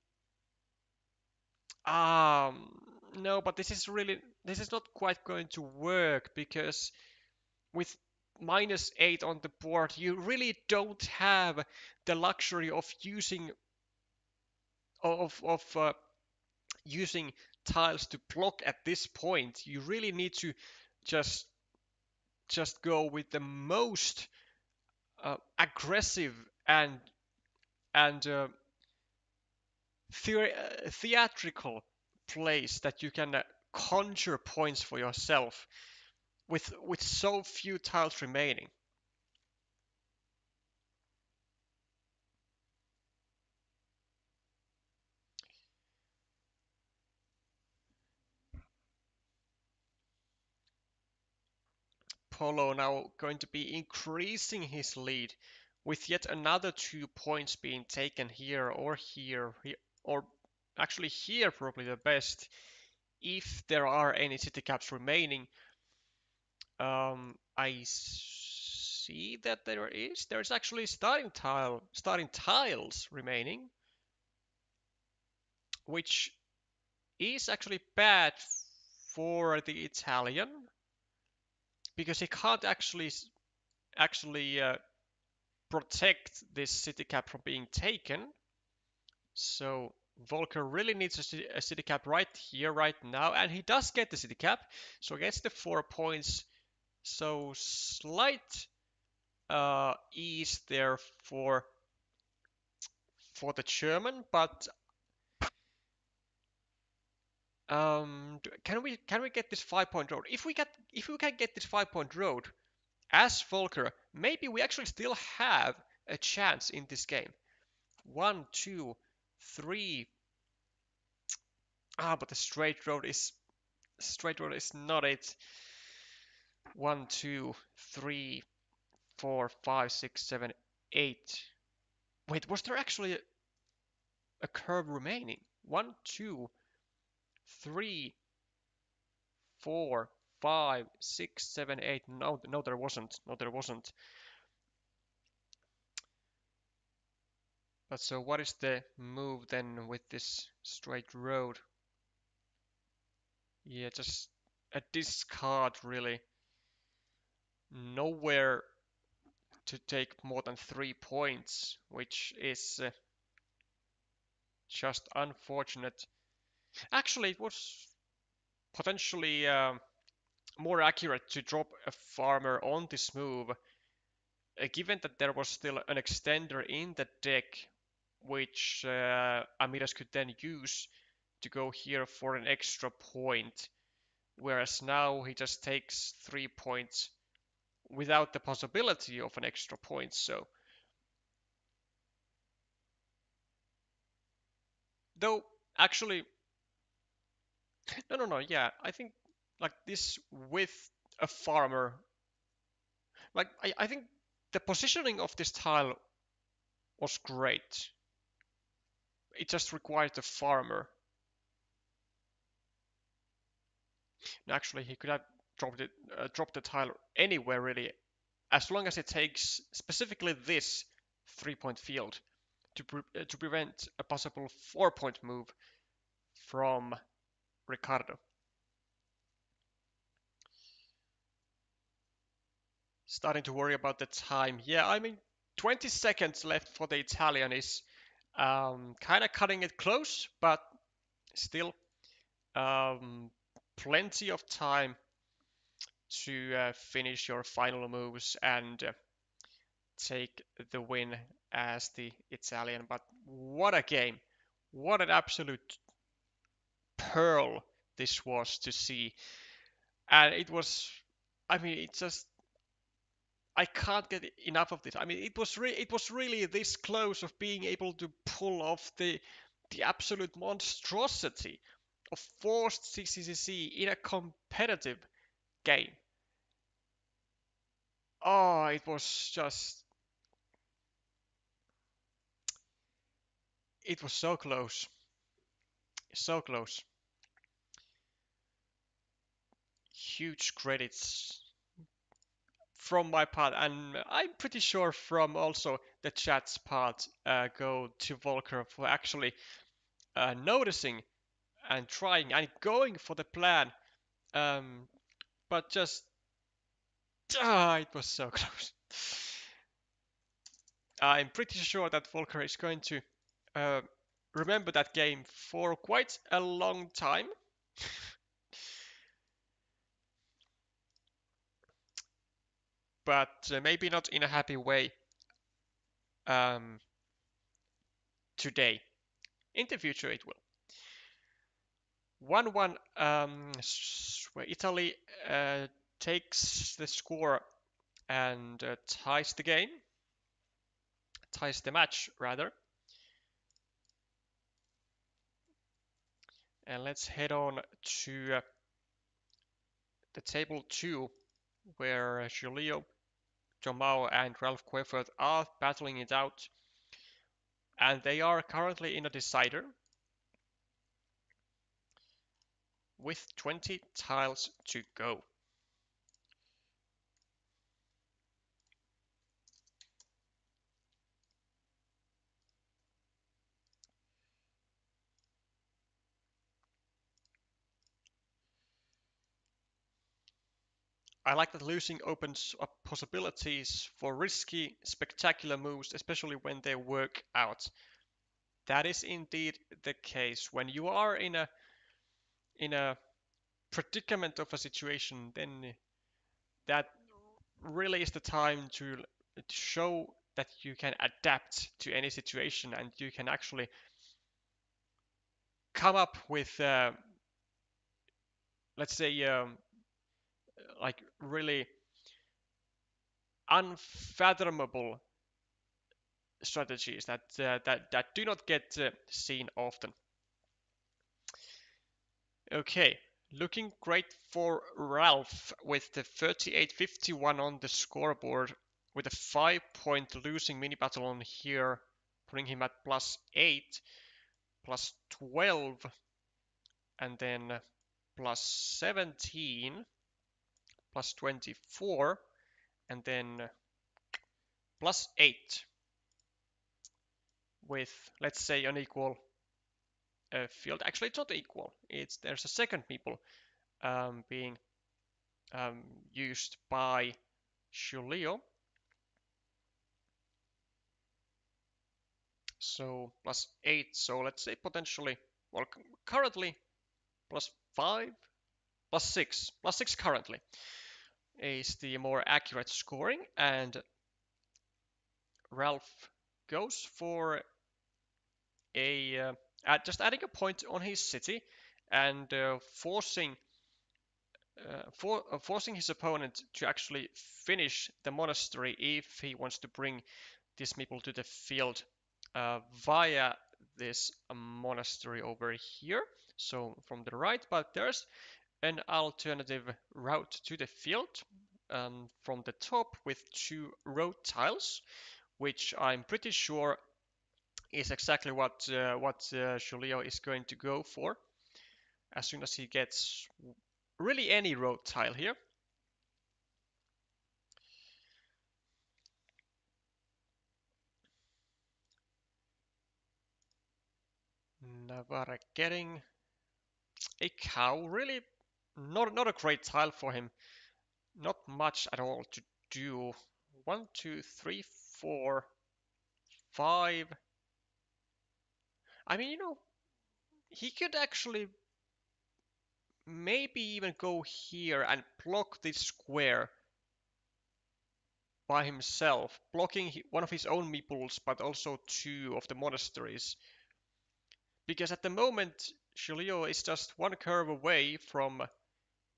No, but this is not quite going to work, because with -8 on the board, you really don't have the luxury of of using tiles to block at this point. You really need to just go with the most aggressive and theatrical plays that you can conjure points for yourself with so few tiles remaining. Polo now going to be increasing his lead with yet another 2 points being taken here, or actually here probably the best, if there are any city caps remaining. I see that there's actually starting tiles remaining, which is actually bad for the Italian because he can't actually protect this city cap from being taken. So Volker really needs a city cap right here, right now, and he does get the city cap. So gets the 4 points. So slight ease there for the German, but can we get this 5 point road? If we can get this 5 point road as Volker, maybe we actually still have a chance in this game. 1, 2, 3. But the straight road is not it. 1, 2, 3, 4, 5, 6, 7, 8. Wait, was there actually a curve remaining? 1, 2, 3, 4, 5, 6, 7, 8. No, no, there wasn't. No, there wasn't. But so what is the move then with this straight road? Yeah, just a discard really. Nowhere to take more than 3 points, which is just unfortunate. Actually, it was potentially more accurate to drop a farmer on this move, given that there was still an extender in the deck, which Amiras could then use to go here for an extra point, whereas now he just takes 3 points without the possibility of an extra point. So, though actually, no, yeah, I think like this with a farmer, like I think the positioning of this tile was great. It just required a farmer. Actually, he could have dropped the tile anywhere really, as long as it takes specifically this 3 point field to prevent a possible 4 point move from Ricardo. Starting to worry about the time. Yeah, I mean, 20 seconds left for the Italian is kind of cutting it close, but still plenty of time to finish your final moves and take the win as the Italian. But what a game! What an absolute pearl this was to see. And it was, I mean, it's just, I can't get enough of this. I mean, it was really this close of being able to pull off the absolute monstrosity of forced CCCC in a competitive game. Oh, it was just, it was so close, so close. Huge credits from my part, and I'm pretty sure from also the chat's part, go to Volker for actually noticing and trying and going for the plan. Um, but just, it was so close. I'm pretty sure that Volker is going to uh, remember that game for quite a long time. But maybe not in a happy way um, today. In the future, it will. 1-1, where Italy takes the score and ties the game, ties the match rather. And let's head on to the table 2, where Julio, Tomao, and Ralph Queffert are battling it out, and they are currently in a decider with 20 tiles to go. I like that losing opens up possibilities for risky, spectacular moves, especially when they work out. That is indeed the case. When you are in a predicament of a situation, then that really is the time to show that you can adapt to any situation and you can actually come up with, let's say, like really unfathomable strategies that do not get seen often. Okay, looking great for Ralph with the 38-51 on the scoreboard, with a 5-point losing mini battle on here, putting him at +8, +12, and then +17, +24, and then +8 with, let's say, an equal field. Actually, it's not equal. There's a second meeple being used by Julio. So +8. So let's say potentially, well, currently +5, +6, +6 currently is the more accurate scoring, and Ralph goes for just adding a point on his city and forcing his opponent to actually finish the monastery if he wants to bring this meeple to the field via this monastery over here. So from the right, but there's an alternative route to the field from the top with 2 road tiles, which I'm pretty sure is exactly what Julio is going to go for as soon as he gets really any road tile here. Navarra getting a cow, really not a great tile for him. Not much at all to do. 1, 2, 3, 4, 5. I mean, he could actually maybe even go here and block this square by himself, blocking one of his own meeples, but also 2 of the monasteries. Because at the moment, Julio is just 1 curve away from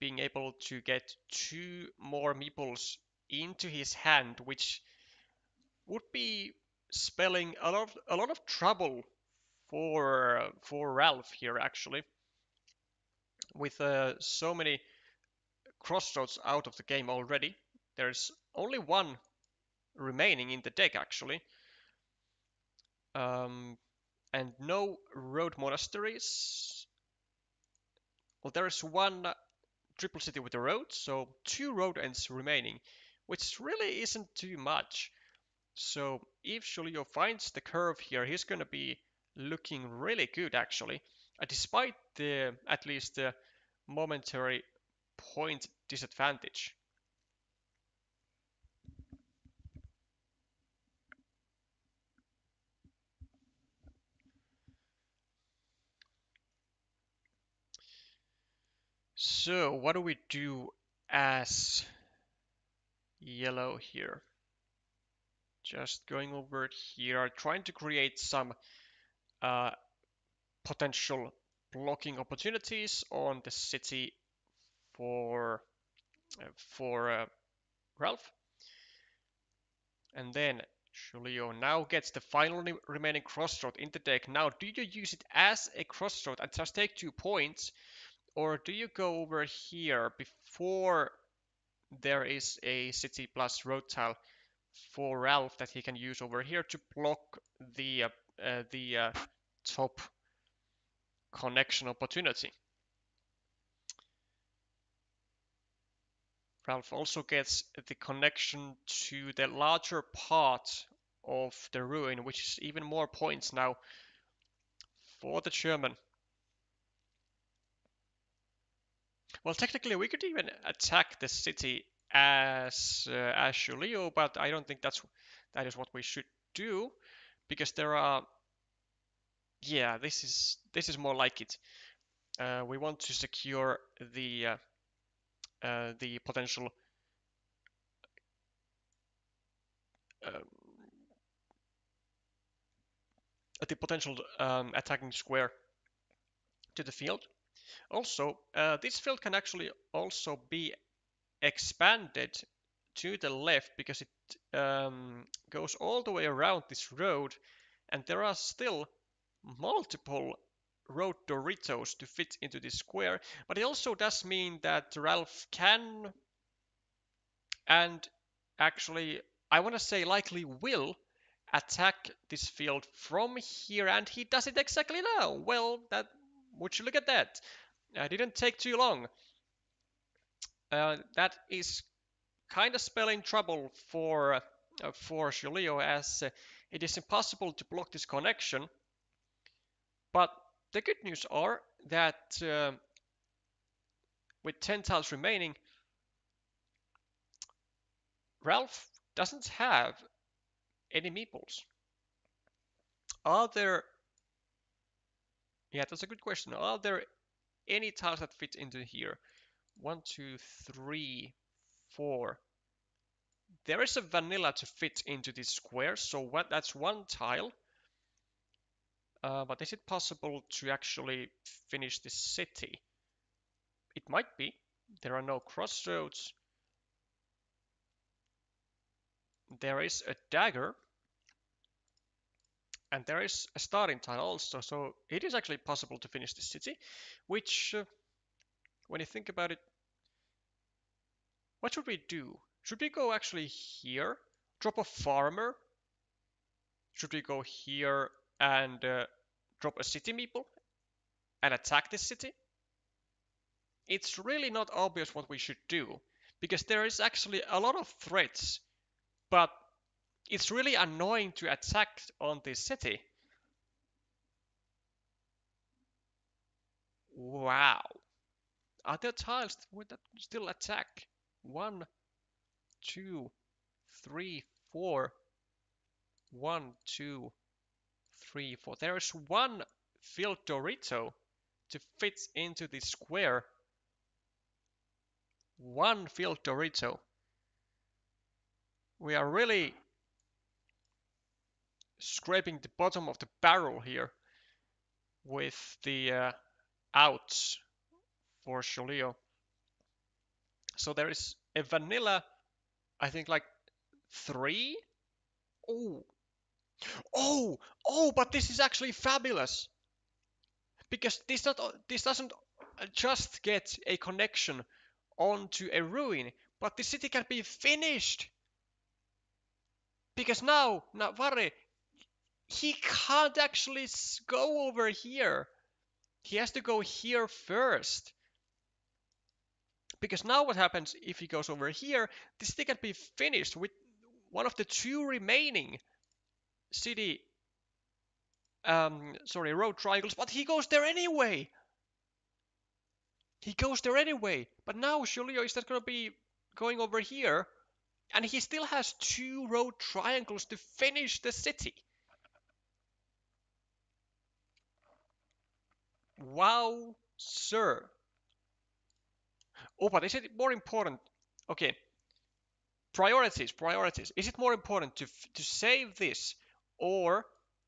being able to get 2 more meeples into his hand, which would be spelling a lot of trouble for Ralph here actually, with so many crossroads out of the game already. There's only 1 remaining in the deck actually, and no road monasteries. Well, there is 1 triple city with a road, so 2 road ends remaining, which really isn't too much. So if Julio finds the curve here, he's going to be looking really good actually, despite the at least the momentary point disadvantage. So what do we do as yellow here? Just going over here, trying to create some uh, potential blocking opportunities on the city for Ralph. And then Julio now gets the final remaining crossroad in the deck. Now, do you use it as a crossroad and just take 2 points? Or do you go over here before there is a city plus road tile for Ralph that he can use over here to block the top connection opportunity. Ralph also gets the connection to the larger part of the ruin, which is even more points now for the German. Well, technically, we could even attack the city as giulio, but I don't think that is what we should do, because there are. Yeah, this is more like it. We want to secure the potential uh, attacking square to the field. Also, this field can actually also be expanded to the left because it goes all the way around this road, and there are still multiple road Doritos to fit into this square. But it also does mean that Ralph can, and actually I want to say likely will, attack this field from here, and he does it exactly now. Well, that would you look at that? Didn't take too long. That is kind of spelling trouble for giulio, as it is impossible to block this connection. But the good news are that with 10 tiles remaining, Ralph doesn't have any meeples. Are there? Yeah, that's a good question. Are there any tiles that fit into here? 1, 2, 3, 4. There is a vanilla to fit into this square, so that's one tile. But is it possible to actually finish this city? It might be. There are no crossroads. There is a dagger. And there is a starting tile also, so it is actually possible to finish this city, which, when you think about it, what should we do? Should we go actually here, drop a farmer? Should we go here and drop a city meeple and attack this city? It's really not obvious what we should do, because there is actually a lot of threats, but it's really annoying to attack on this city. Wow. Are there tiles that still attack? 1, 2, 3, 4. 1, 2, 3, 4. There is one filled Dorito to fit into this square. One filled Dorito. We are really scraping the bottom of the barrel here with the outs for giulio. So there is a vanilla, I think like 3. Oh, but this is actually fabulous, because this doesn't just get a connection onto a ruin, but the city can be finished. Because now Navarre, he can't actually go over here. He has to go here first. Because now what happens if he goes over here, the city can be finished with one of the 2 remaining city, road triangles, but he goes there anyway. But now giulio is not going to be going over here, and he still has 2 road triangles to finish the city. Wow, sir. Oh, but is it more important? Okay, priorities. Is it more important to save this or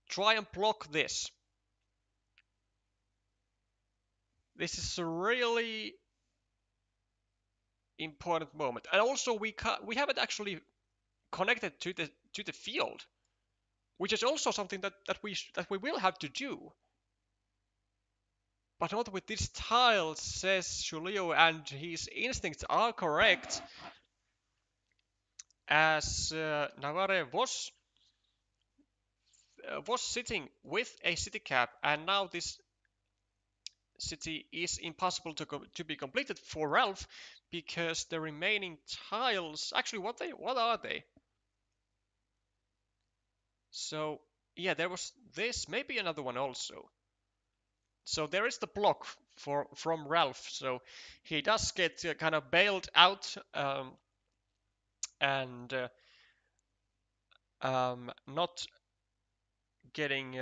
try and block this? This is a really important moment, and also we haven't actually connected to the field, which is also something that we will have to do. But not with this tile, says giulio, and his instincts are correct. as Navarre was sitting with a city cap, and now this city is impossible to be completed for Ralph because the remaining tiles. Actually, what are they? So yeah, there was this, maybe another one also. So there is the block from Ralph. So he does get kind of bailed out and not getting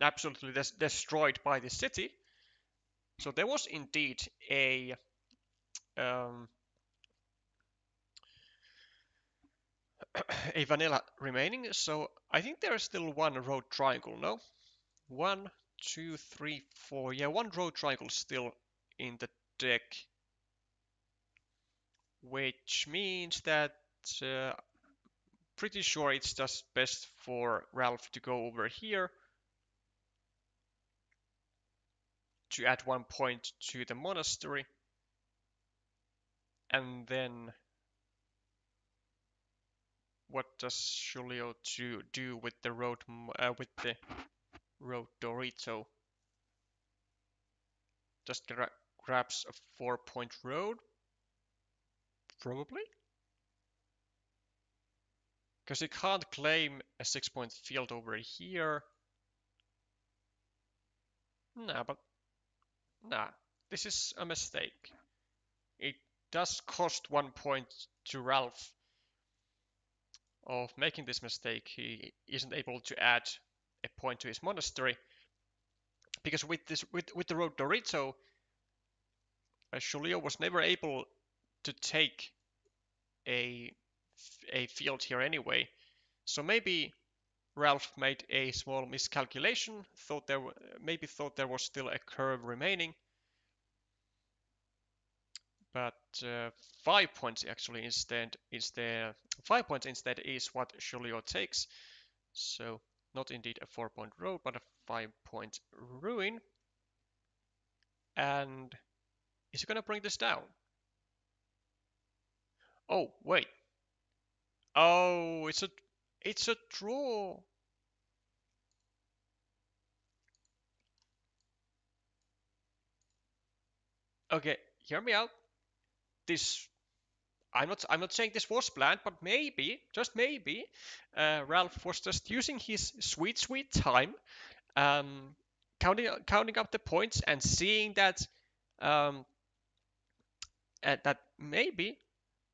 absolutely destroyed by the city. So there was indeed um, a vanilla remaining. So I think there is still one road triangle. No, one, two, three, four. Yeah, one road triangle still in the deck, which means that uh, pretty sure it's just best for Ralph to go over here to add 1 point to the monastery, and then what does Julio to do with the road Dorito? Just grabs a 4 point road, probably, because he can't claim a 6 point field over here. Nah, but nah, this is a mistake. It does cost 1 point to Ralph of making this mistake. He isn't able to add a point to his monastery because with the road Dorito, Julio was never able to take a a field here anyway. So maybe Ralph made a small miscalculation, thought there was still a curve remaining, but 5 points actually instead is the 5 points instead is what Julio takes. So not indeed a 4 point road, but a 5 point ruin. And is he gonna bring this down? Oh wait. Oh, it's a draw. Okay, hear me out. This I'm not saying this was planned, but maybe, just maybe, Ralph was just using his sweet time, um, counting up the points and seeing that um, that maybe,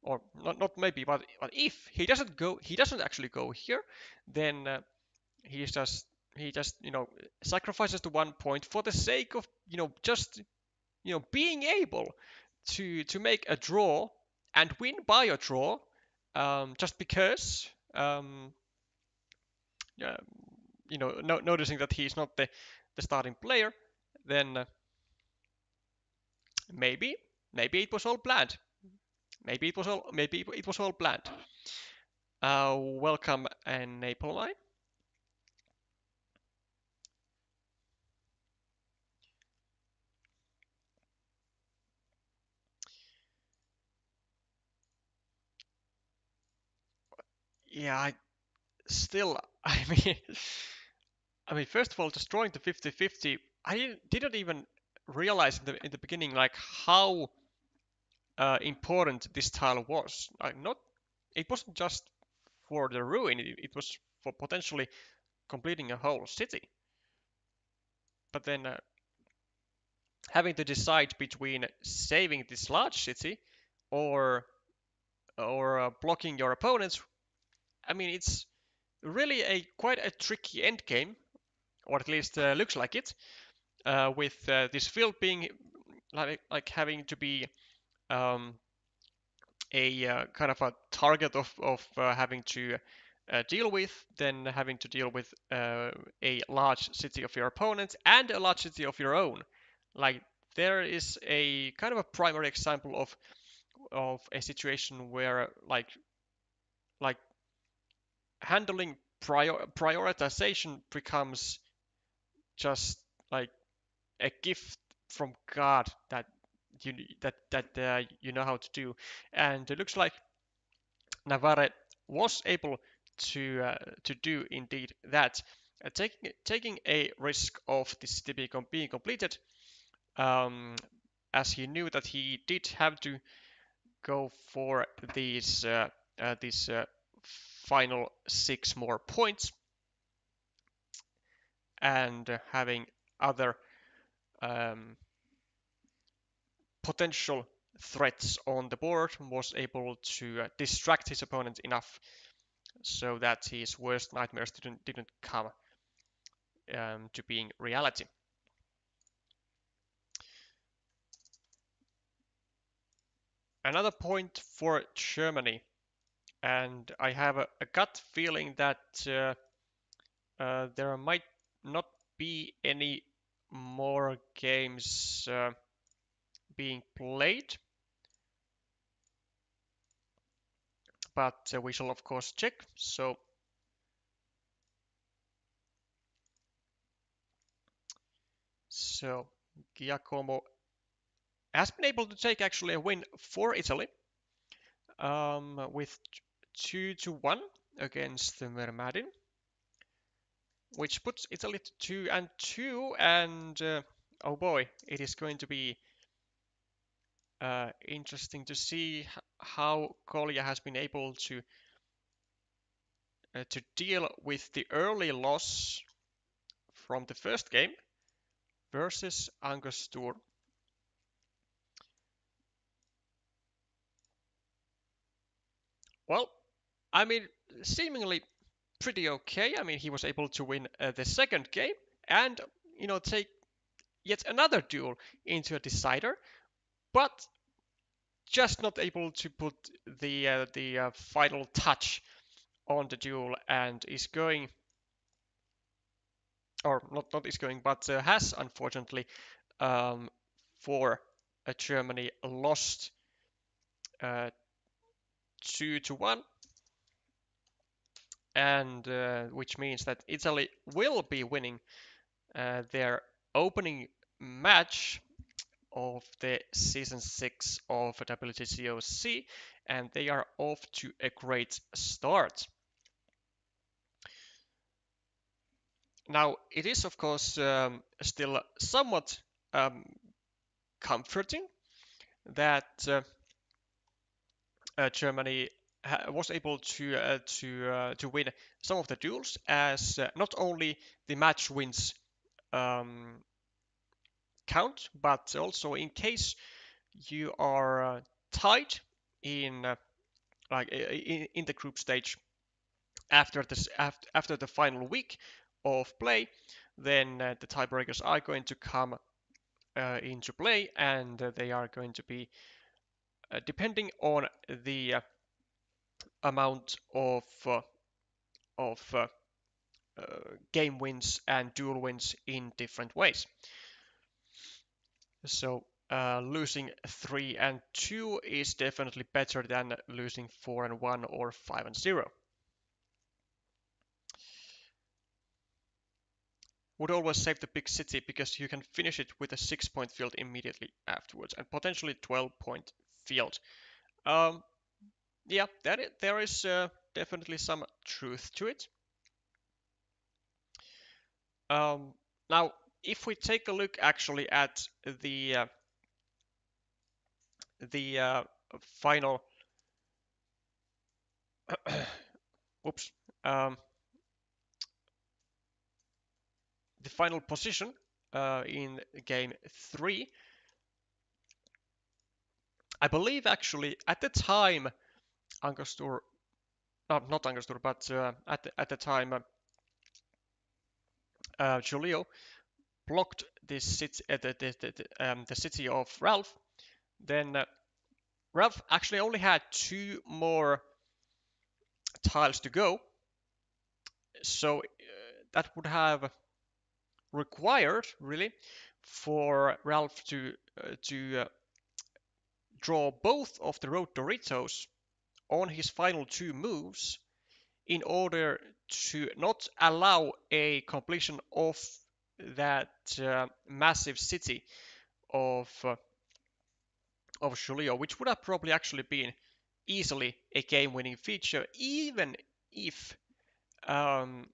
or not maybe, but if he doesn't actually go here, then he's just he just sacrifices the 1 point for the sake of just being able to make a draw and win by a draw, just because uh, noticing that he's not the starting player, then maybe it was all planned. Maybe it was all planned. Welcome, Napalm. Yeah, still, first of all, destroying the 50-50, I didn't even realize in the beginning like how important this tile was. Not, it wasn't just for the ruin; it was for potentially completing a whole city. But then having to decide between saving this large city or blocking your opponents, it's really a quite a tricky end game, or at least looks like it. With this field being like having to be um, a kind of a target of having to deal with, then having to deal with a large city of your opponent and a large city of your own. Like there is a kind of a primary example of a situation where like handling prioritization becomes just like a gift from God that you know how to do, and it looks like Navarre was able to do indeed that, taking a risk of this city being completed, as he knew that he did have to go for these final 6 more points, and having other potential threats on the board, was able to distract his opponent enough so that his worst nightmares didn't come to being reality. Another point for Germany, and I have a gut feeling that there might not be any more games being played, but we shall of course check. So Giacomo has been able to take actually a win for Italy with 2-1 against Mermadin, which puts Italy to 2-2, and oh boy, it is going to be interesting to see how Kolja has been able to deal with the early loss from the first game versus Angostur. Well, I mean, seemingly pretty okay. I mean, he was able to win the second game and, take yet another duel into a decider, but just not able to put the final touch on the duel, and is going, or not is going, but has unfortunately for Germany lost 2-1, and which means that Italy will be winning their opening match of the season 6 of WTCOC, and they are off to a great start. Now, it is of course still somewhat comforting that Germany was able to win some of the duels, as not only the match wins count, but also in case you are tied in in the group stage after the final week of play, then the tiebreakers are going to come into play, and they are going to be depending on the amount of game wins and duel wins in different ways. So losing 3-2 is definitely better than losing 4-1 or 5-0. Would always save the big city because you can finish it with a 6-point field immediately afterwards, and potentially 12-point field. Yeah, there is definitely some truth to it. Now, if we take a look actually at the final whoops, the final position in game 3, I believe actually at the time Angostur, not Angostur, but at the time Giulio blocked this city, the city of Ralph, then Ralph actually only had 2 more tiles to go, so that would have required really for Ralph to draw both of the road Doritos on his final 2 moves in order to not allow a completion of that massive city of Julio, which would have probably actually been easily a game-winning feature, um,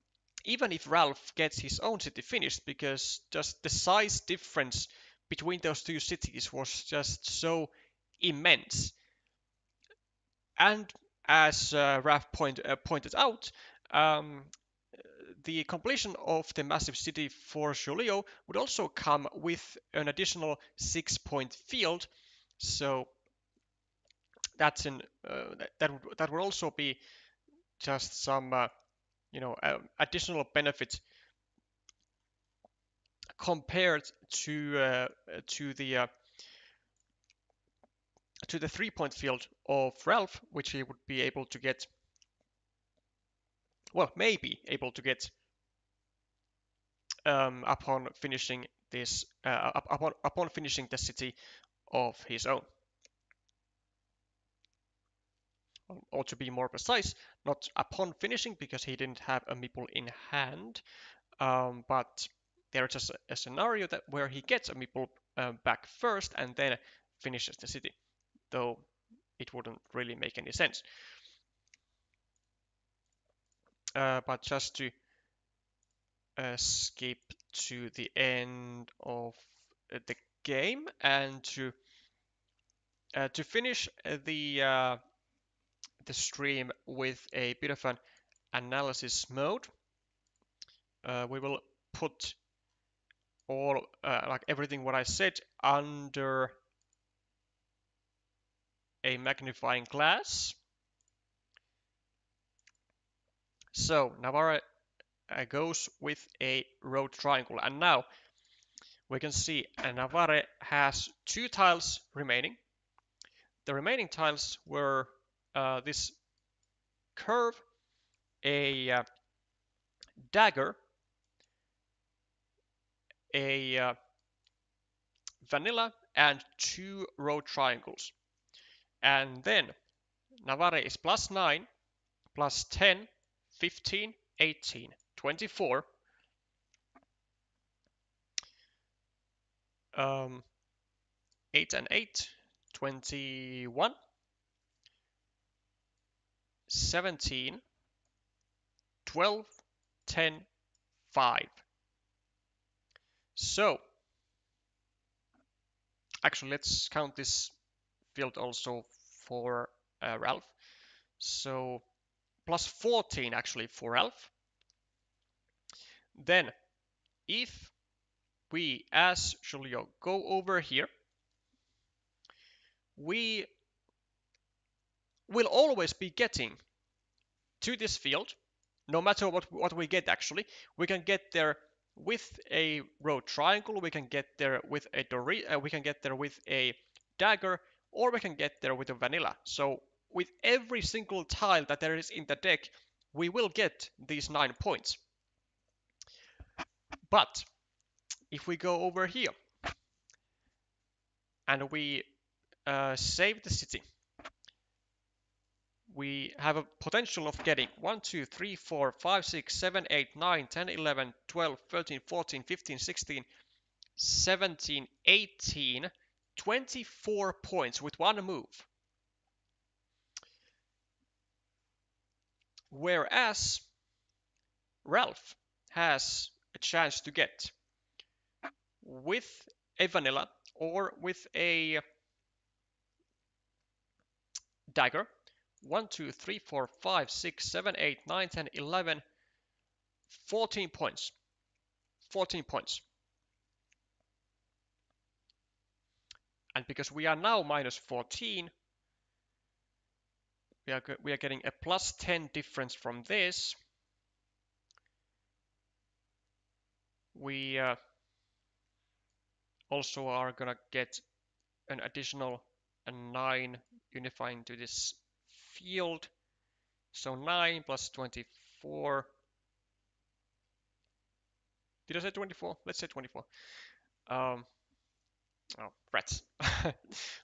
even if Ralph gets his own city finished, because just the size difference between those two cities was just so immense. And as Ralph pointed out, um, the completion of the massive city for Julio would also come with an additional 6-point field. So that's that would also be just some additional benefit compared to the uh, to the 3-point field of Ralph, which he would be able to get, well, maybe able to get upon finishing this upon finishing the city of his own. Or to be more precise, not upon finishing because he didn't have a meeple in hand, but there's just a scenario that where he gets a meeple back first and then finishes the city, though it wouldn't really make any sense. But just to skip to the end of the game and to finish the stream with a bit of an analysis mode, we will put all like everything what I said under a magnifying glass. So Navarre goes with a road triangle, and now we can see Navarre has 2 tiles remaining. The remaining tiles were this curve, a dagger, a vanilla, and 2 road triangles. And then Navarre is +9, +10, 15, 18, 24. 8 and 8, 21, 17, 12, 10, 5. So, actually, let's count this field also for Ralph. So, +14 actually for Ralph. Then, if we, as Julio, go over here, we will always be getting to this field, no matter what we get actually. We can get there with a road triangle, we can get there with we can get there with a dagger, or we can get there with a vanilla. So with every single tile that there is in the deck, we will get these 9 points. But if we go over here and we save the city, we have a potential of getting 1, 2, 3, 4, 5, 6, 7, 8, 9, 10, 11, 12, 13, 14, 15, 16, 17, 18, 24 points with one move. Whereas Ralph has a chance to get with a vanilla or with a dagger 1, 2, 3, 4, 5, 6, 7, 8, 9, 10, 11, 14 points. 14 points. And because we are now -14, we are getting a +10 difference from this. We also are gonna get an additional 9 unifying to this field. So 9 plus 24. Did I say 24? Let's say 24. Oh, rats.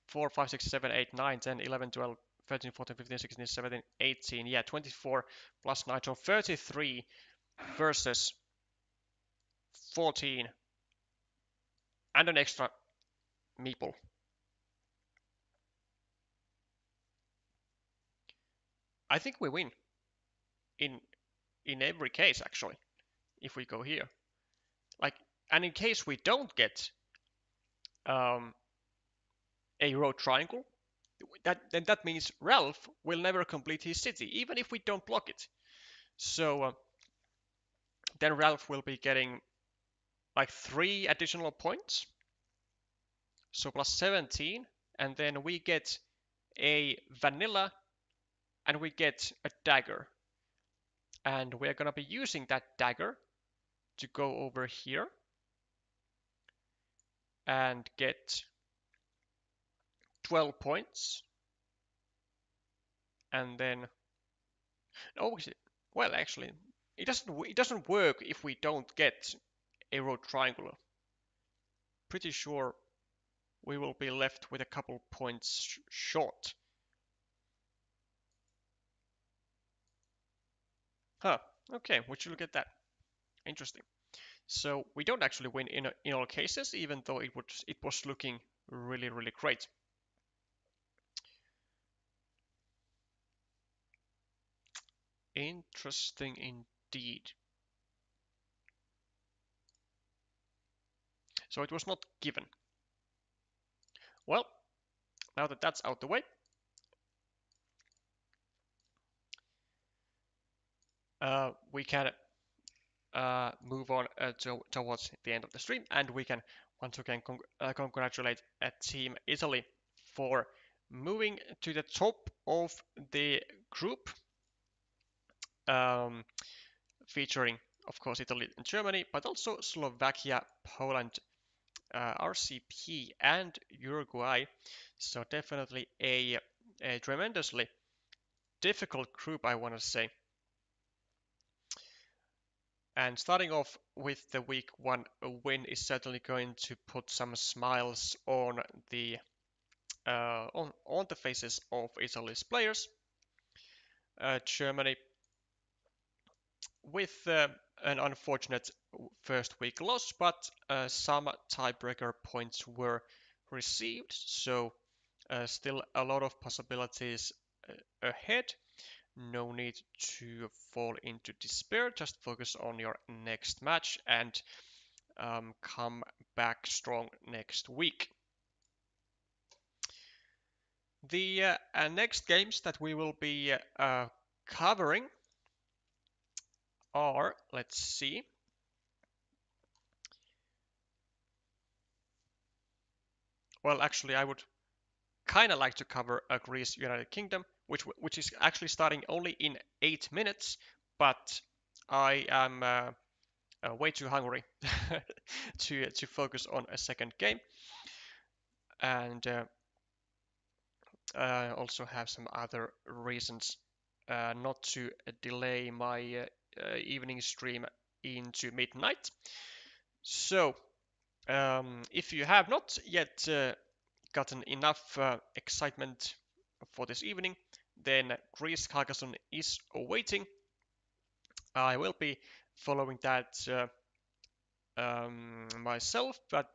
4, 5, 6, 7, 8, 9, 10, 11, 12, 13, 14, 15, 16, 17, 18. Yeah, 24 plus 9. So 33 versus 14 and an extra meeple. I think we win in every case actually if we go here. Like, and in case we don't get um, a road triangle, then that means Ralph will never complete his city, even if we don't block it. So then Ralph will be getting like 3 additional points, so plus 17, and then we get a vanilla and we get a dagger. And we're gonna be using that dagger to go over here and get 12 points. And then, oh, well, actually, it doesn't work if we don't get a road triangle. Pretty sure we will be left with a couple points short. Huh, okay, would you look at that? Interesting. So we don't actually win in all cases, even though it was looking really, really great. Interesting indeed. So it was not given. Well, now that that's out the way, we can move on towards the end of the stream, and we can once again congratulate Team Italy for moving to the top of the group, um, featuring, of course, Italy and Germany, but also Slovakia, Poland, RCP, and Uruguay. So definitely a tremendously difficult group, I want to say. And starting off with the week 1 win is certainly going to put some smiles on the faces of Italy's players. Germany, with an unfortunate first week loss, but some tiebreaker points were received, so still a lot of possibilities ahead. No need to fall into despair, just focus on your next match and come back strong next week. The next games that we will be covering are, let's see, well, actually, I would kind of like to cover Greece United Kingdom, which is actually starting only in 8 minutes, but I am way too hungry to focus on a second game, and also have some other reasons not to delay my evening stream into midnight. So, if you have not yet gotten enough excitement for this evening, then Greece Carcassonne is awaiting. I will be following that myself, but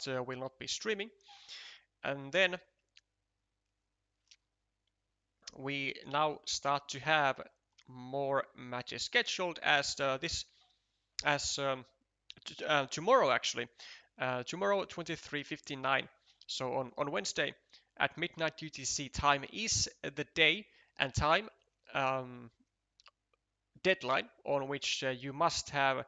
will not be streaming. And then we now start to have more matches scheduled as tomorrow actually. Tomorrow 23:59. So on Wednesday at midnight UTC time is the day and time deadline on which you must have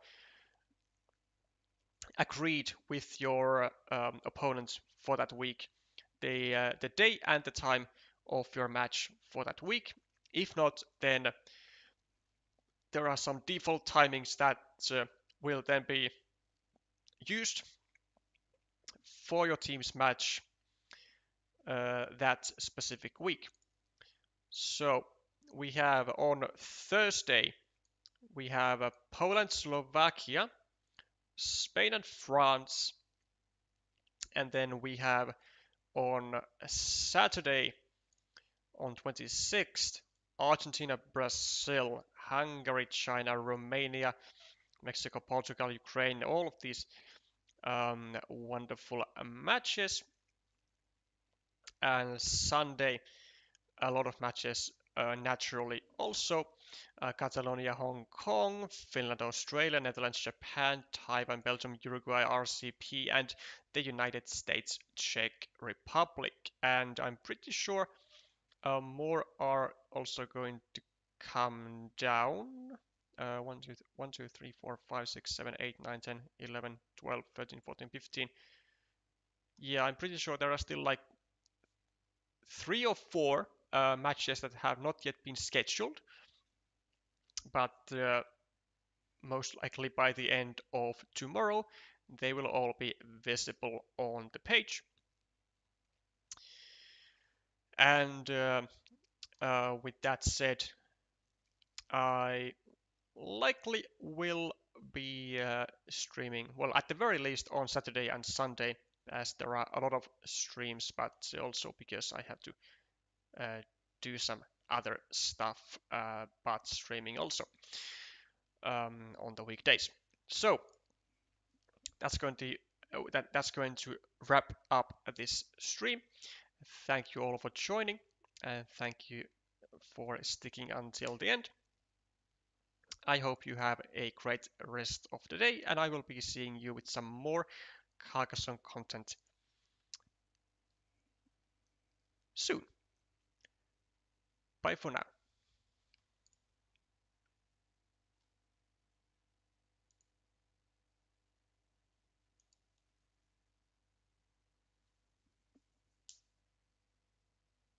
agreed with your opponents for that week, the day and the time of your match for that week. If not, then there are some default timings that will then be used for your team's match that specific week. So we have on Thursday, we have Poland, Slovakia, Spain and France, and then we have on Saturday, on 26th, Argentina, Brazil, Hungary, China, Romania, Mexico, Portugal, Ukraine, all of these wonderful matches. And Sunday, a lot of matches naturally also Catalonia, Hong Kong, Finland, Australia, Netherlands, Japan, Taiwan, Belgium, Uruguay, RCP, and the United States, Czech Republic. And I'm pretty sure more are also going to come down. 1, 2, 1, 2, 3, 4, 5, 6, 7, 8, 9, 10, 11, 12, 13, 14, 15. Yeah, I'm pretty sure there are still like 3 or 4 matches that have not yet been scheduled, but most likely by the end of tomorrow, they will all be visible on the page. And with that said, I likely will be streaming, well, at the very least on Saturday and Sunday, as there are a lot of streams, but also because I have to do some other stuff, but streaming also on the weekdays. So that's going to that's going to wrap up this stream. Thank you all for joining, and thank you for sticking until the end. I hope you have a great rest of the day, and I will be seeing you with some more Carcassonne content soon. Bye for now.